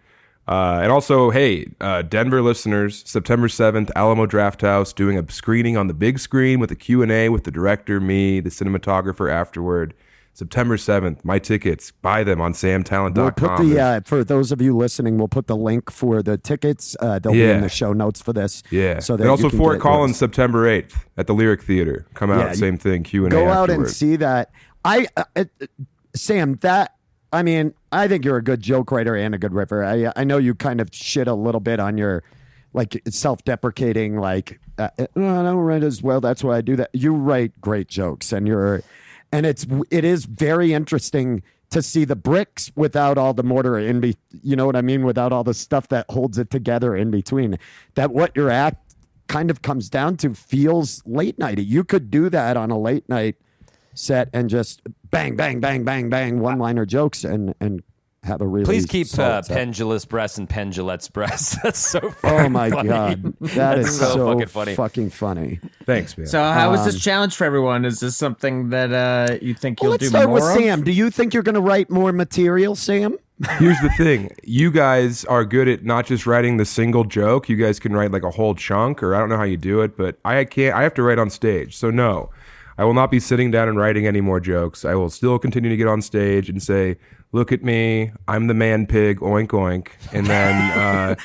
S7: And also, hey, Denver listeners, September 7th, Alamo Drafthouse, doing a screening on the big screen with a Q&A with the director, me, the cinematographer afterward. September 7th, my tickets, buy them on samtalent.com.
S6: We'll put the for those of you listening, we'll put the link for the tickets. They'll be in the show notes for this.
S7: Yeah.
S6: So that
S7: and also
S6: you can
S7: Fort
S6: get
S7: Collins,
S6: yours.
S7: September 8th at the Lyric Theater. Come out,
S6: Yeah,
S7: same thing, Q&A
S6: Go
S7: afterward.
S6: out and see that. Sam, I think you're a good joke writer and a good ripper. I know you kind of shit a little bit on your like self-deprecating, like I don't write as well. That's why I do that. You write great jokes, and it is very interesting to see the bricks without all the mortar you know what I mean? Without all the stuff that holds it together in between. That what your act kind of comes down to feels late nighty. You could do that on a late night set and just bang, bang, bang, bang, bang, one-liner jokes and have a really
S5: Please keep
S6: solid set.
S5: pendulous breasts and pendulette's breasts. That's so funny.
S6: Oh my god, that is so fucking funny.
S7: Thanks, man.
S4: So how is this challenge for everyone? Is this something that you think you'll
S6: Let's
S4: do
S6: start
S4: more
S6: with
S4: of?
S6: Sam. Do you think you're going to write more material, Sam?
S7: Here's the thing. You guys are good at not just writing the single joke. You guys can write like a whole chunk, or I don't know how you do it, but I can't. I have to write on stage. So no, I will not be sitting down and writing any more jokes. I will still continue to get on stage and say, "Look at me, I'm the man pig, oink oink," and then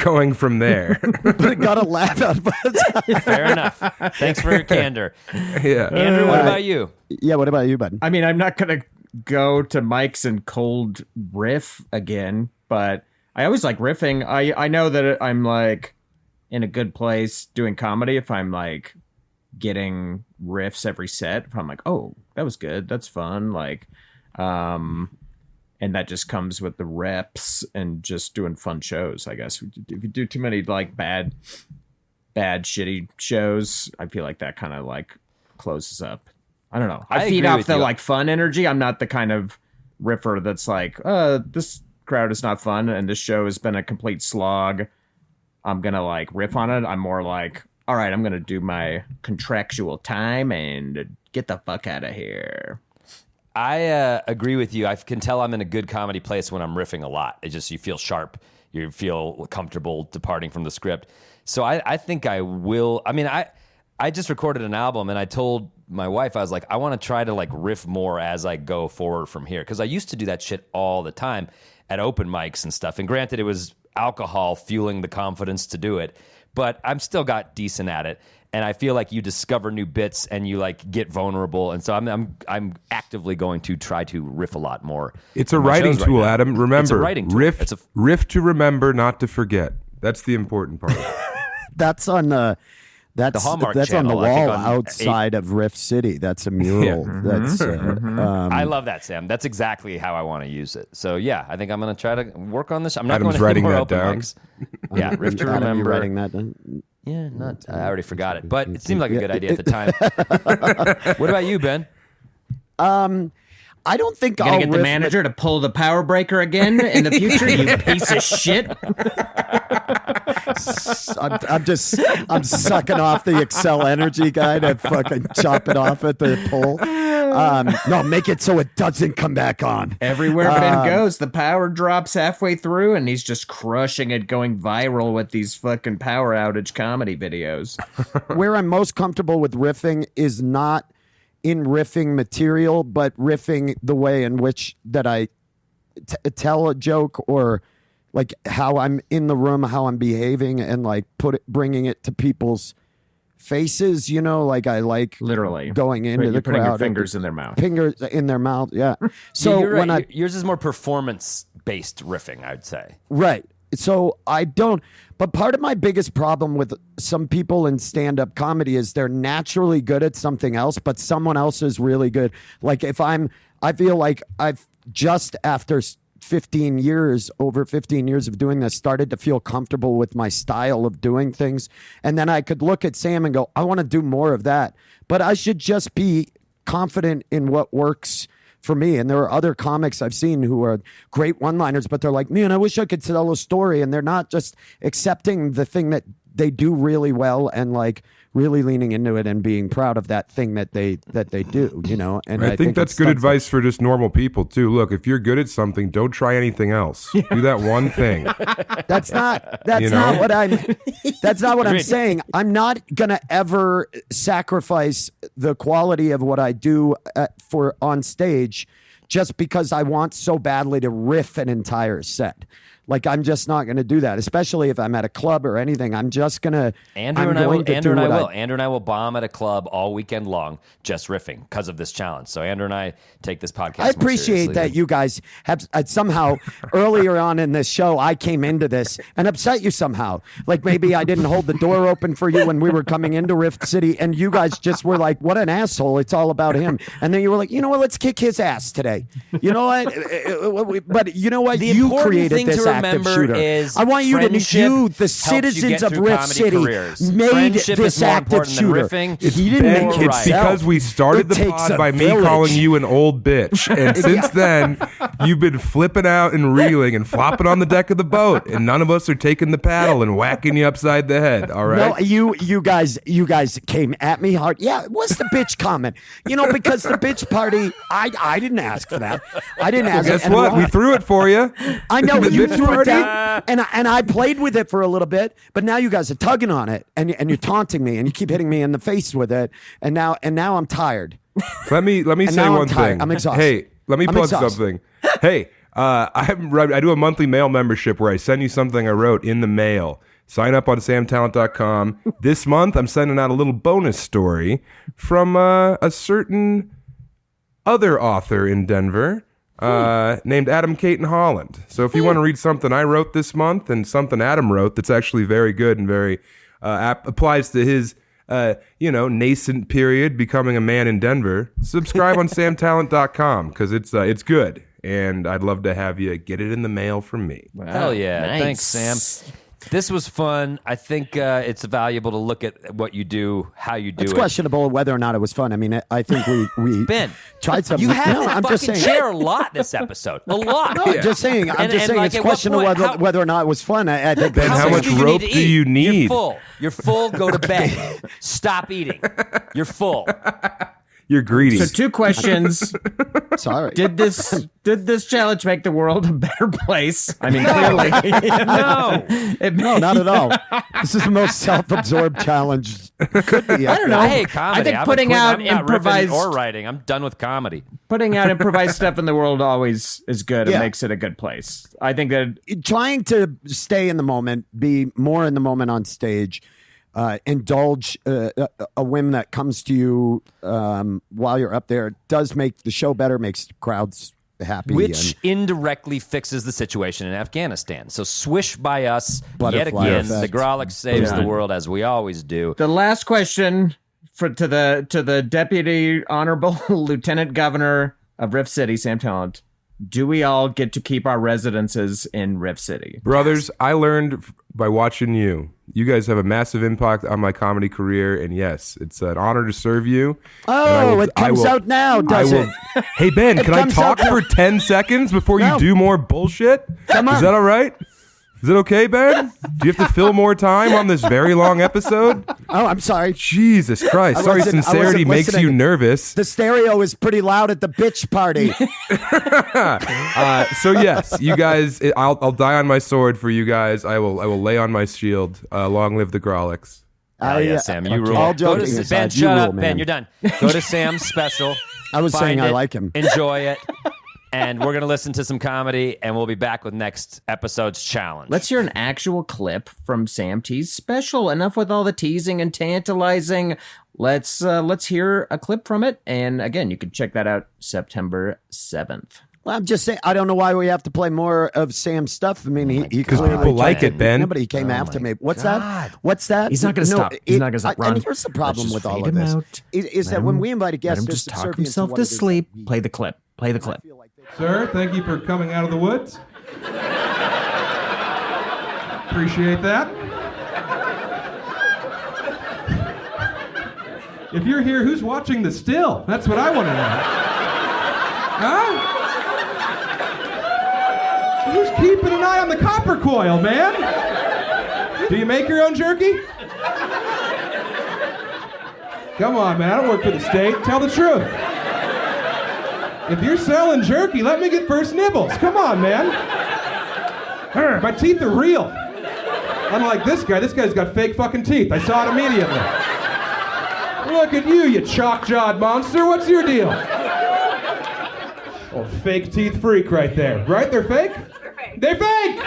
S7: going from there.
S6: Gotta laugh out of us.
S5: Fair enough. Thanks for your candor.
S7: Yeah.
S5: Andrew, what about you?
S6: Yeah, what about you, bud?
S4: I mean, I'm not gonna go to Mike's and cold riff again, but I always like riffing. I know that I'm like in a good place doing comedy if I'm like getting riffs every set. If I'm like, oh, that was good, that's fun, like and that just comes with the reps and just doing fun shows, I guess. If you do too many like bad shitty shows, I feel like that kind of like closes up. I don't know. I feed
S5: agree
S4: off
S5: with
S4: the
S5: you.
S4: like fun energy. I'm not the kind of riffer that's like, this crowd is not fun and this show has been a complete slog, I'm gonna like riff on it. I'm more like, all right, I'm gonna do my contractual time and get the fuck out of here.
S5: I agree with you. I can tell I'm in a good comedy place when I'm riffing a lot. It just, you feel sharp. You feel comfortable departing from the script. So I think I will. I mean, I just recorded an album and I told my wife, I was like, I want to try to like riff more as I go forward from here. Because I used to do that shit all the time at open mics and stuff. And granted, it was alcohol fueling the confidence to do it. But I'm still got decent at it. And I feel like you discover new bits and you like get vulnerable. And so I'm actively going to try to riff a lot more.
S7: It's a writing tool, Adam. Remember,
S5: it's a writing tool.
S7: Riff to remember, not to forget. That's the important part.
S6: That's on the
S5: Hallmark
S6: that's
S5: channel,
S6: on the
S5: I think,
S6: wall
S5: on
S6: outside of Riff City. That's a mural. That's
S5: I love that, Sam. That's exactly how I want to use it. So yeah, I think I'm going to try to work on this. I'm not
S7: Adam's
S5: going to
S7: writing
S5: more
S7: that
S5: open
S7: down.
S5: mics. Yeah, riff to
S6: Adam, you
S5: remember.
S6: writing that down?
S5: Yeah, I already forgot it, but it seemed like a good idea at the time. What about you, Ben?
S6: I don't think
S4: You
S6: I'll
S4: gonna get the
S6: riff
S4: manager to pull the power breaker again in the future, you piece of shit.
S6: I'm sucking off the Excel energy guy to fucking chop it off at the pole. No, make it so it doesn't come back on.
S4: Everywhere Ben goes, the power drops halfway through, and he's just crushing it, going viral with these fucking power outage comedy videos.
S6: Where I'm most comfortable with riffing is not in riffing material, but riffing the way in which that I tell a joke, or like how I'm in the room, how I'm behaving, and like bringing it to people's faces. You know, like I like
S4: literally
S6: going into the
S4: putting
S6: crowd,
S4: your fingers in their mouth.
S6: fingers in their mouth. Yeah. So
S5: you're
S6: when
S5: right. Yours is more performance-based riffing, I'd say.
S6: Right. So I don't, but part of my biggest problem with some people in stand-up comedy is they're naturally good at something else, but someone else is really good. Like I feel like I've just after over 15 years of doing this, started to feel comfortable with my style of doing things. And then I could look at Sam and go, I want to do more of that, but I should just be confident in what works for me. And there are other comics I've seen who are great one-liners, but they're like, man, I wish I could tell a story. And they're not just accepting the thing that they do really well and like really leaning into it and being proud of that thing that they do, you know. And
S7: I think that's good advice for just normal people too. Look, if you're good at something, don't try anything else. Do that one thing.
S6: That's not what I'm saying. I'm not gonna ever sacrifice the quality of what I do for on stage just because I want so badly to riff an entire set. Like, I'm just not going to do that, especially if I'm at a club or anything. I'm just going to.
S5: Andrew and I will bomb at a club all weekend long just riffing because of this challenge. So Andrew and I take this podcast
S6: I appreciate that you guys have somehow earlier on in this show, I came into this and upset you somehow. Like maybe I didn't hold the door open for you when we were coming into Riff City, and you guys just were like, what an asshole. It's all about him. And then you were like, you know what? Let's kick his ass today. You know what? But you know what? You created this active shooter. I want you to know the citizens of Riff City made this active shooter. He didn't make it
S7: It's because we started the pod by me calling you an old bitch. And since then, you've been flipping out and reeling and flopping on the deck of the boat. And none of us are taking the paddle and whacking you upside the head. All right?
S6: No, you guys came at me hard. Yeah, what's the bitch comment? You know, because the bitch party, I didn't ask for that. I didn't ask.
S7: Guess what? We threw it for you.
S6: I know you threw it down, and I played with it for a little bit, but now you guys are tugging on it, and you're taunting me, and you keep hitting me in the face with it, and now I'm tired.
S7: Let me say one thing.
S6: I'm exhausted.
S7: Hey, let me plug something. Hey, I do a monthly mail membership where I send you something I wrote in the mail. Sign up on samtallent.com. This month, I'm sending out a little bonus story from a certain other author in Denver named Adam Caton Holland. So if you want to read something I wrote this month and something Adam wrote that's actually very good and very applies to his nascent period becoming a man in Denver, subscribe on samtallent.com because it's good. And I'd love to have you get it in the mail from me.
S5: Wow. Hell yeah.
S4: Nice.
S5: Thanks, Sam. This was fun. I think it's valuable to look at what you do, how you do it.
S6: It's questionable whether or not it was fun. I mean, I think we
S5: Ben,
S6: tried something.
S5: You had
S6: no,
S5: to
S6: I'm
S5: fucking
S6: just saying.
S5: share a lot this episode. A lot.
S6: No, I'm just saying. It's questionable whether or not it was fun. I think
S7: Ben, how much rope do you need?
S5: You're full. Go to bed. Stop eating. You're full.
S7: You're greedy.
S4: So 2 questions.
S6: Sorry.
S4: Did this challenge make the world a better place? I mean, clearly.
S6: No, not at all. This is the most self-absorbed challenge. Could be.
S4: I don't know.
S5: I hate comedy.
S4: I think
S5: I'm
S4: putting
S5: quitting.
S4: out
S5: I'm not
S4: improvised
S5: riffing or writing. I'm done with comedy.
S4: Putting out improvised stuff in the world always is good. It
S6: Yeah.
S4: makes it a good place. I think that
S6: Trying to stay in the moment, be more in the moment on stage, indulge a whim that comes to you while you're up there does make the show better, makes crowds happy.
S5: Which indirectly fixes the situation in Afghanistan. So swish by us yet
S6: Butterfly
S5: again.
S6: effect.
S5: The Grawlix saves the world as we always do.
S4: the last question to the Deputy Honorable Lieutenant Governor of Riff City, Sam Tallent. Do we all get to keep our residences in Riff City?
S7: Brothers, I learned by watching you. You guys have a massive impact on my comedy career, and yes, it's an honor to serve you.
S6: Oh, it comes out now, does it?
S7: Hey, Ben,
S6: It
S7: can I
S6: comes
S7: talk
S6: out now.
S7: for 10 seconds before
S6: No.
S7: you do more bullshit?
S6: Come on.
S7: Is that all right? Is it okay, Ben? Do you have to fill more time on this very long episode?
S6: Oh, I'm sorry.
S7: Jesus Christ.
S6: I
S7: Sorry,
S6: wasn't
S7: sincerity makes
S6: listening.
S7: you nervous.
S6: The stereo is pretty loud at the bitch party.
S7: So yes, you guys, I'll die on my sword for you guys. I will lay on my shield. Long live the Grawlix.
S5: Yeah, Sam, you rule.
S6: All
S5: Go to
S6: joking
S5: Ben,
S6: aside, you
S5: shut
S6: rule,
S5: up.
S6: man.
S5: Ben, you're done. Go to Sam's special.
S6: I was
S5: find
S6: saying I
S5: it,
S6: like him.
S5: Enjoy it. And we're going to listen to some comedy, and we'll be back with next episode's challenge.
S4: Let's hear an actual clip from Sam T's special. Enough with all the teasing and tantalizing. Let's hear a clip from it. And again, you can check that out September 7th.
S6: Well, I'm just saying, I don't know why we have to play more of Sam's stuff. I mean, he
S7: Because
S6: clearly
S7: people like
S6: tried.
S7: it, Ben.
S6: Nobody came after me. What's that? What's that?
S4: He's not gonna stop. He's not gonna stop. Ron,
S6: And here's the problem
S4: let's
S6: with
S4: just
S6: all
S4: fade
S6: of
S4: him
S6: this.
S4: out.
S6: Is
S4: Let
S6: that when
S4: him-
S6: we invite a
S4: Let
S6: guest,
S4: him
S6: just
S4: just talk
S6: subservient
S4: himself
S6: what
S4: to
S6: it is that
S4: sleep.
S6: we-
S4: Play the clip. Play the clip.
S8: Sir, thank you for coming out of the woods. Appreciate that. If you're here, who's watching the still? That's what I want to know. Huh? Who's keeping an eye on the copper coil, man? Do you make your own jerky? Come on, man. I don't work for the state. Tell the truth. If you're selling jerky, let me get first nibbles. Come on, man. My teeth are real. Unlike this guy. This guy's got fake fucking teeth. I saw it immediately. Look at you, you chalk-jawed monster. What's your deal? Oh, fake teeth freak right there. Right? They're fake? They're fake!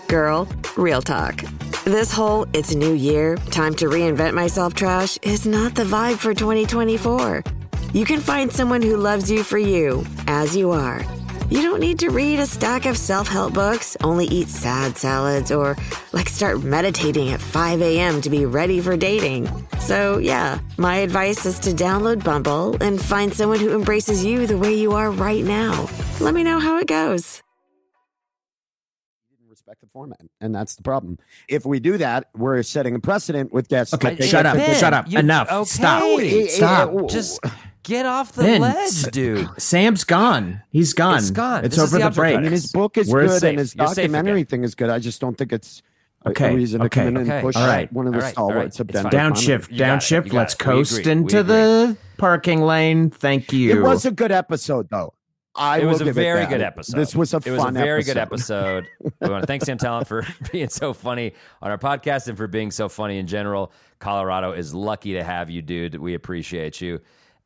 S2: Girl, real talk. This whole it's new year, time to reinvent myself trash is not the vibe for 2024. You can find someone who loves you for you, as you are. You don't need to read a stack of self-help books, only eat sad salads, or start meditating at 5 a.m. to be ready for dating. So yeah, my advice is to download Bumble and find someone who embraces you the way you are right now. Let me know how it goes.
S6: Respect the format, and that's the problem. If we do that, we're setting a precedent with guests.
S4: Okay,
S6: that
S4: shut up.
S6: they-
S4: Shut up. Enough.
S5: Okay.
S4: Stop.
S5: Just get off the
S4: Ben,
S5: ledge, dude.
S4: Sam's gone. He's gone.
S5: It's gone.
S4: It's
S5: This is
S4: over
S5: the
S4: the
S5: outro
S4: break.
S6: I mean, his book is
S4: We're
S6: good,
S4: safe.
S6: and his
S5: You're safe
S6: documentary
S5: again.
S6: thing is good. I just don't think it's a
S4: Okay,
S6: reason to come in
S4: okay,
S6: and push
S4: all right,
S6: one of the
S5: all right, all
S6: stalwarts
S5: right.
S6: of
S5: It's
S6: Denver.
S5: fine.
S4: Downshift.
S5: You got it.
S4: Downshift.
S5: You got
S4: Let's
S5: it. We
S4: coast
S5: agree.
S4: into
S5: We agree.
S4: the parking lane. Thank you.
S6: It was a good episode, though.
S5: It was
S6: will
S5: a
S6: give it
S5: very
S6: that.
S5: good episode.
S6: This was a
S5: It was
S6: fun
S5: a very
S6: episode.
S5: good episode. We want to thank Sam Tallent for being so funny on our podcast and for being so funny in general. Colorado is lucky to have you, dude. We appreciate you.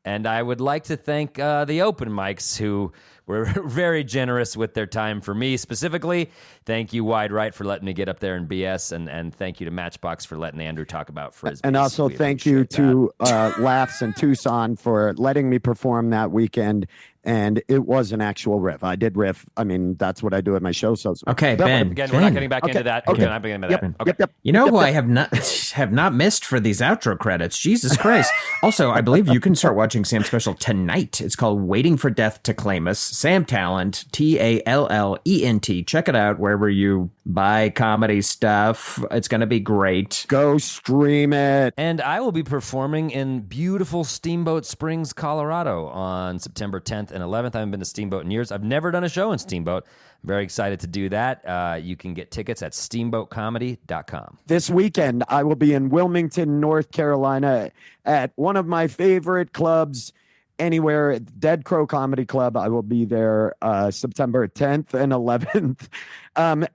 S5: And I would like to thank the open mics who were very generous with their time for me specifically. Thank you, Wide Right, for letting me get up there and BS. And thank you to Matchbox for letting Andrew talk about Frisbee.
S6: And also
S5: We
S6: thank you
S5: appreciate
S6: to Laughs in Tucson for letting me perform that weekend. And it was an actual riff. I did riff. I mean, that's what I do at my show. So
S4: Okay,
S6: But-
S4: Ben.
S5: Again, we're not
S4: Ben.
S5: getting back
S6: Okay,
S5: into that.
S6: okay.
S5: We're not getting into
S6: Yep,
S5: that. Okay.
S6: yep.
S4: You know who I have not missed for these outro credits? Jesus Christ. Also, I believe you can start watching Sam's special tonight. It's called Waiting for Death to Claim Us. Sam Tallent, Tallent. Check it out wherever you buy comedy stuff. It's going to be great.
S6: Go stream it.
S5: And I will be performing in beautiful Steamboat Springs, Colorado on September 10th and 11th. I haven't been to Steamboat in years. I've never done a show in Steamboat. I'm very excited to do that. You can get tickets at steamboatcomedy.com.
S6: This weekend, I will be in Wilmington, North Carolina at one of my favorite clubs anywhere, Dead Crow Comedy Club. I will be there September 10th and 11th.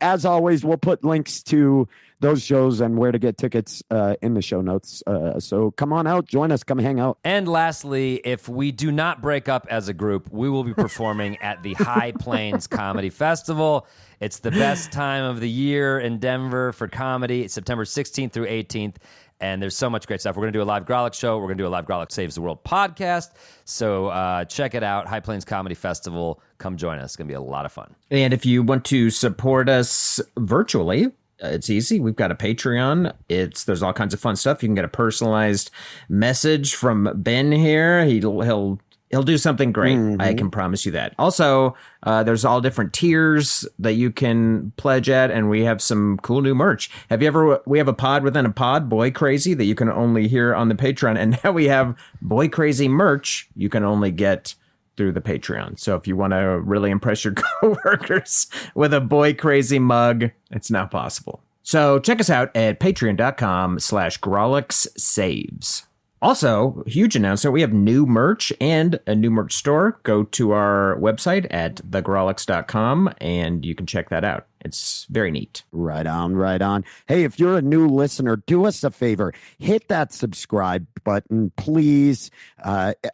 S6: As always, we'll put links to those shows and where to get tickets in the show notes. So come on out, join us, come hang out.
S5: And lastly, if we do not break up as a group, we will be performing at the High Plains Comedy Festival. It's the best time of the year in Denver for comedy. It's September 16th through 18th. And there's so much great stuff. We're going to do a live Grawlix show. We're going to do a live Grawlix Saves the World podcast. So check it out. High Plains Comedy Festival. Come join us. It's going to be a lot of fun.
S4: And if you want to support us virtually, it's easy. We've got a Patreon. There's all kinds of fun stuff. You can get a personalized message from Ben here. He'll do something great. Mm-hmm. I can promise you that. Also, there's all different tiers that you can pledge at, and we have some cool new merch. We have a pod within a pod, Boy Crazy, that you can only hear on the Patreon, and now we have Boy Crazy merch you can only get through the Patreon. So if you want to really impress your coworkers with a Boy Crazy mug, it's now possible. So check us out at patreon.com/GrawlixSaves. Also, huge announcement, we have new merch and a new merch store. Go to our website at thegrawlix.com and you can check that out. It's very neat.
S6: Right on, right on. Hey, if you're a new listener, do us a favor. Hit that subscribe button, please.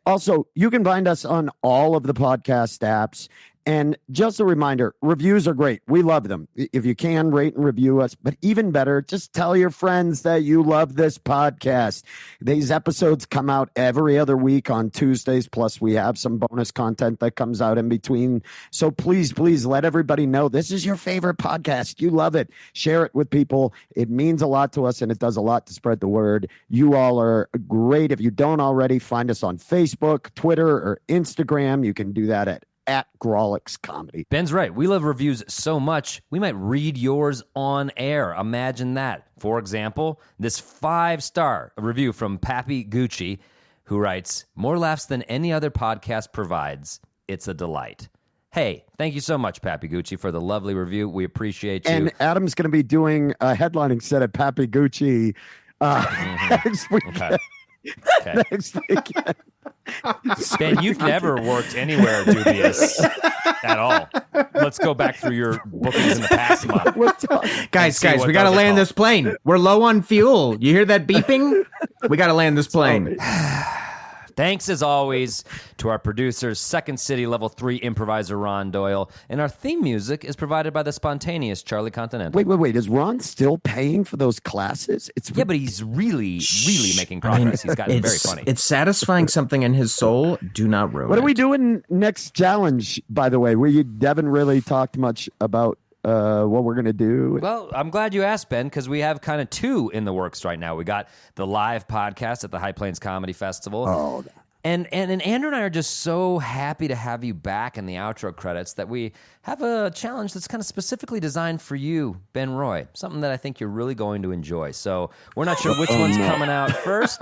S6: Also, you can find us on all of the podcast apps. And just a reminder, reviews are great. We love them. If you can, rate and review us. But even better, just tell your friends that you love this podcast. These episodes come out every other week on Tuesdays. Plus, we have some bonus content that comes out in between. So please, please let everybody know this is your favorite podcast. You love it. Share it with people. It means a lot to us, and it does a lot to spread the word. You all are great. If you don't already, find us on Facebook, Twitter, or Instagram. You can do that at Grawlix Comedy.
S5: Ben's right. We love reviews so much, we might read yours on air. Imagine that. For example, this 5-star review from Pappy Gucci, who writes, "More laughs than any other podcast provides. It's a delight." Hey, thank you so much, Pappy Gucci, for the lovely review. We appreciate you.
S6: And Adam's going to be doing a headlining set at Pappy Gucci next weekend.
S5: Okay.
S6: Next weekend.
S5: Ben, you've never worked anywhere dubious at all. Let's go back through your bookings in the past month.
S4: Guys, we got to land this plane. We're low on fuel. You hear that beeping? We got to land this plane.
S5: Thanks, as always, to our producers, Second City Level 3 improviser Ron Doyle. And our theme music is provided by the spontaneous Charlie Continental.
S6: Wait. Is Ron still paying for those classes?
S5: Yeah, but he's really making progress. He's gotten very funny.
S4: It's satisfying something in his soul. Do not ruin it.
S6: What are we doing next challenge, by the way? We haven't really talked much about what we're going to do.
S5: Well, I'm glad you asked, Ben, because we have kind of 2 in the works right now. We got the live podcast at the High Plains Comedy Festival.
S6: Oh,
S5: And Andrew and I are just so happy to have you back in the outro credits that we have a challenge that's kind of specifically designed for you, Ben Roy, something that I think you're really going to enjoy. So we're not sure which one's coming out first,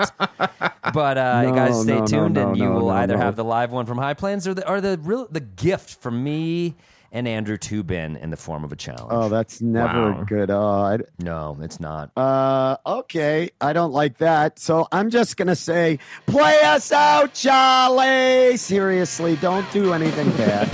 S5: but you guys stay tuned and you will either have the live one from High Plains or the gift from me and Andrew to Ben in the form of a challenge.
S6: Oh, that's never good.
S5: No, it's not.
S6: Okay, I don't like that. So I'm just going to say, play us out, Charlie. Seriously, don't do anything bad.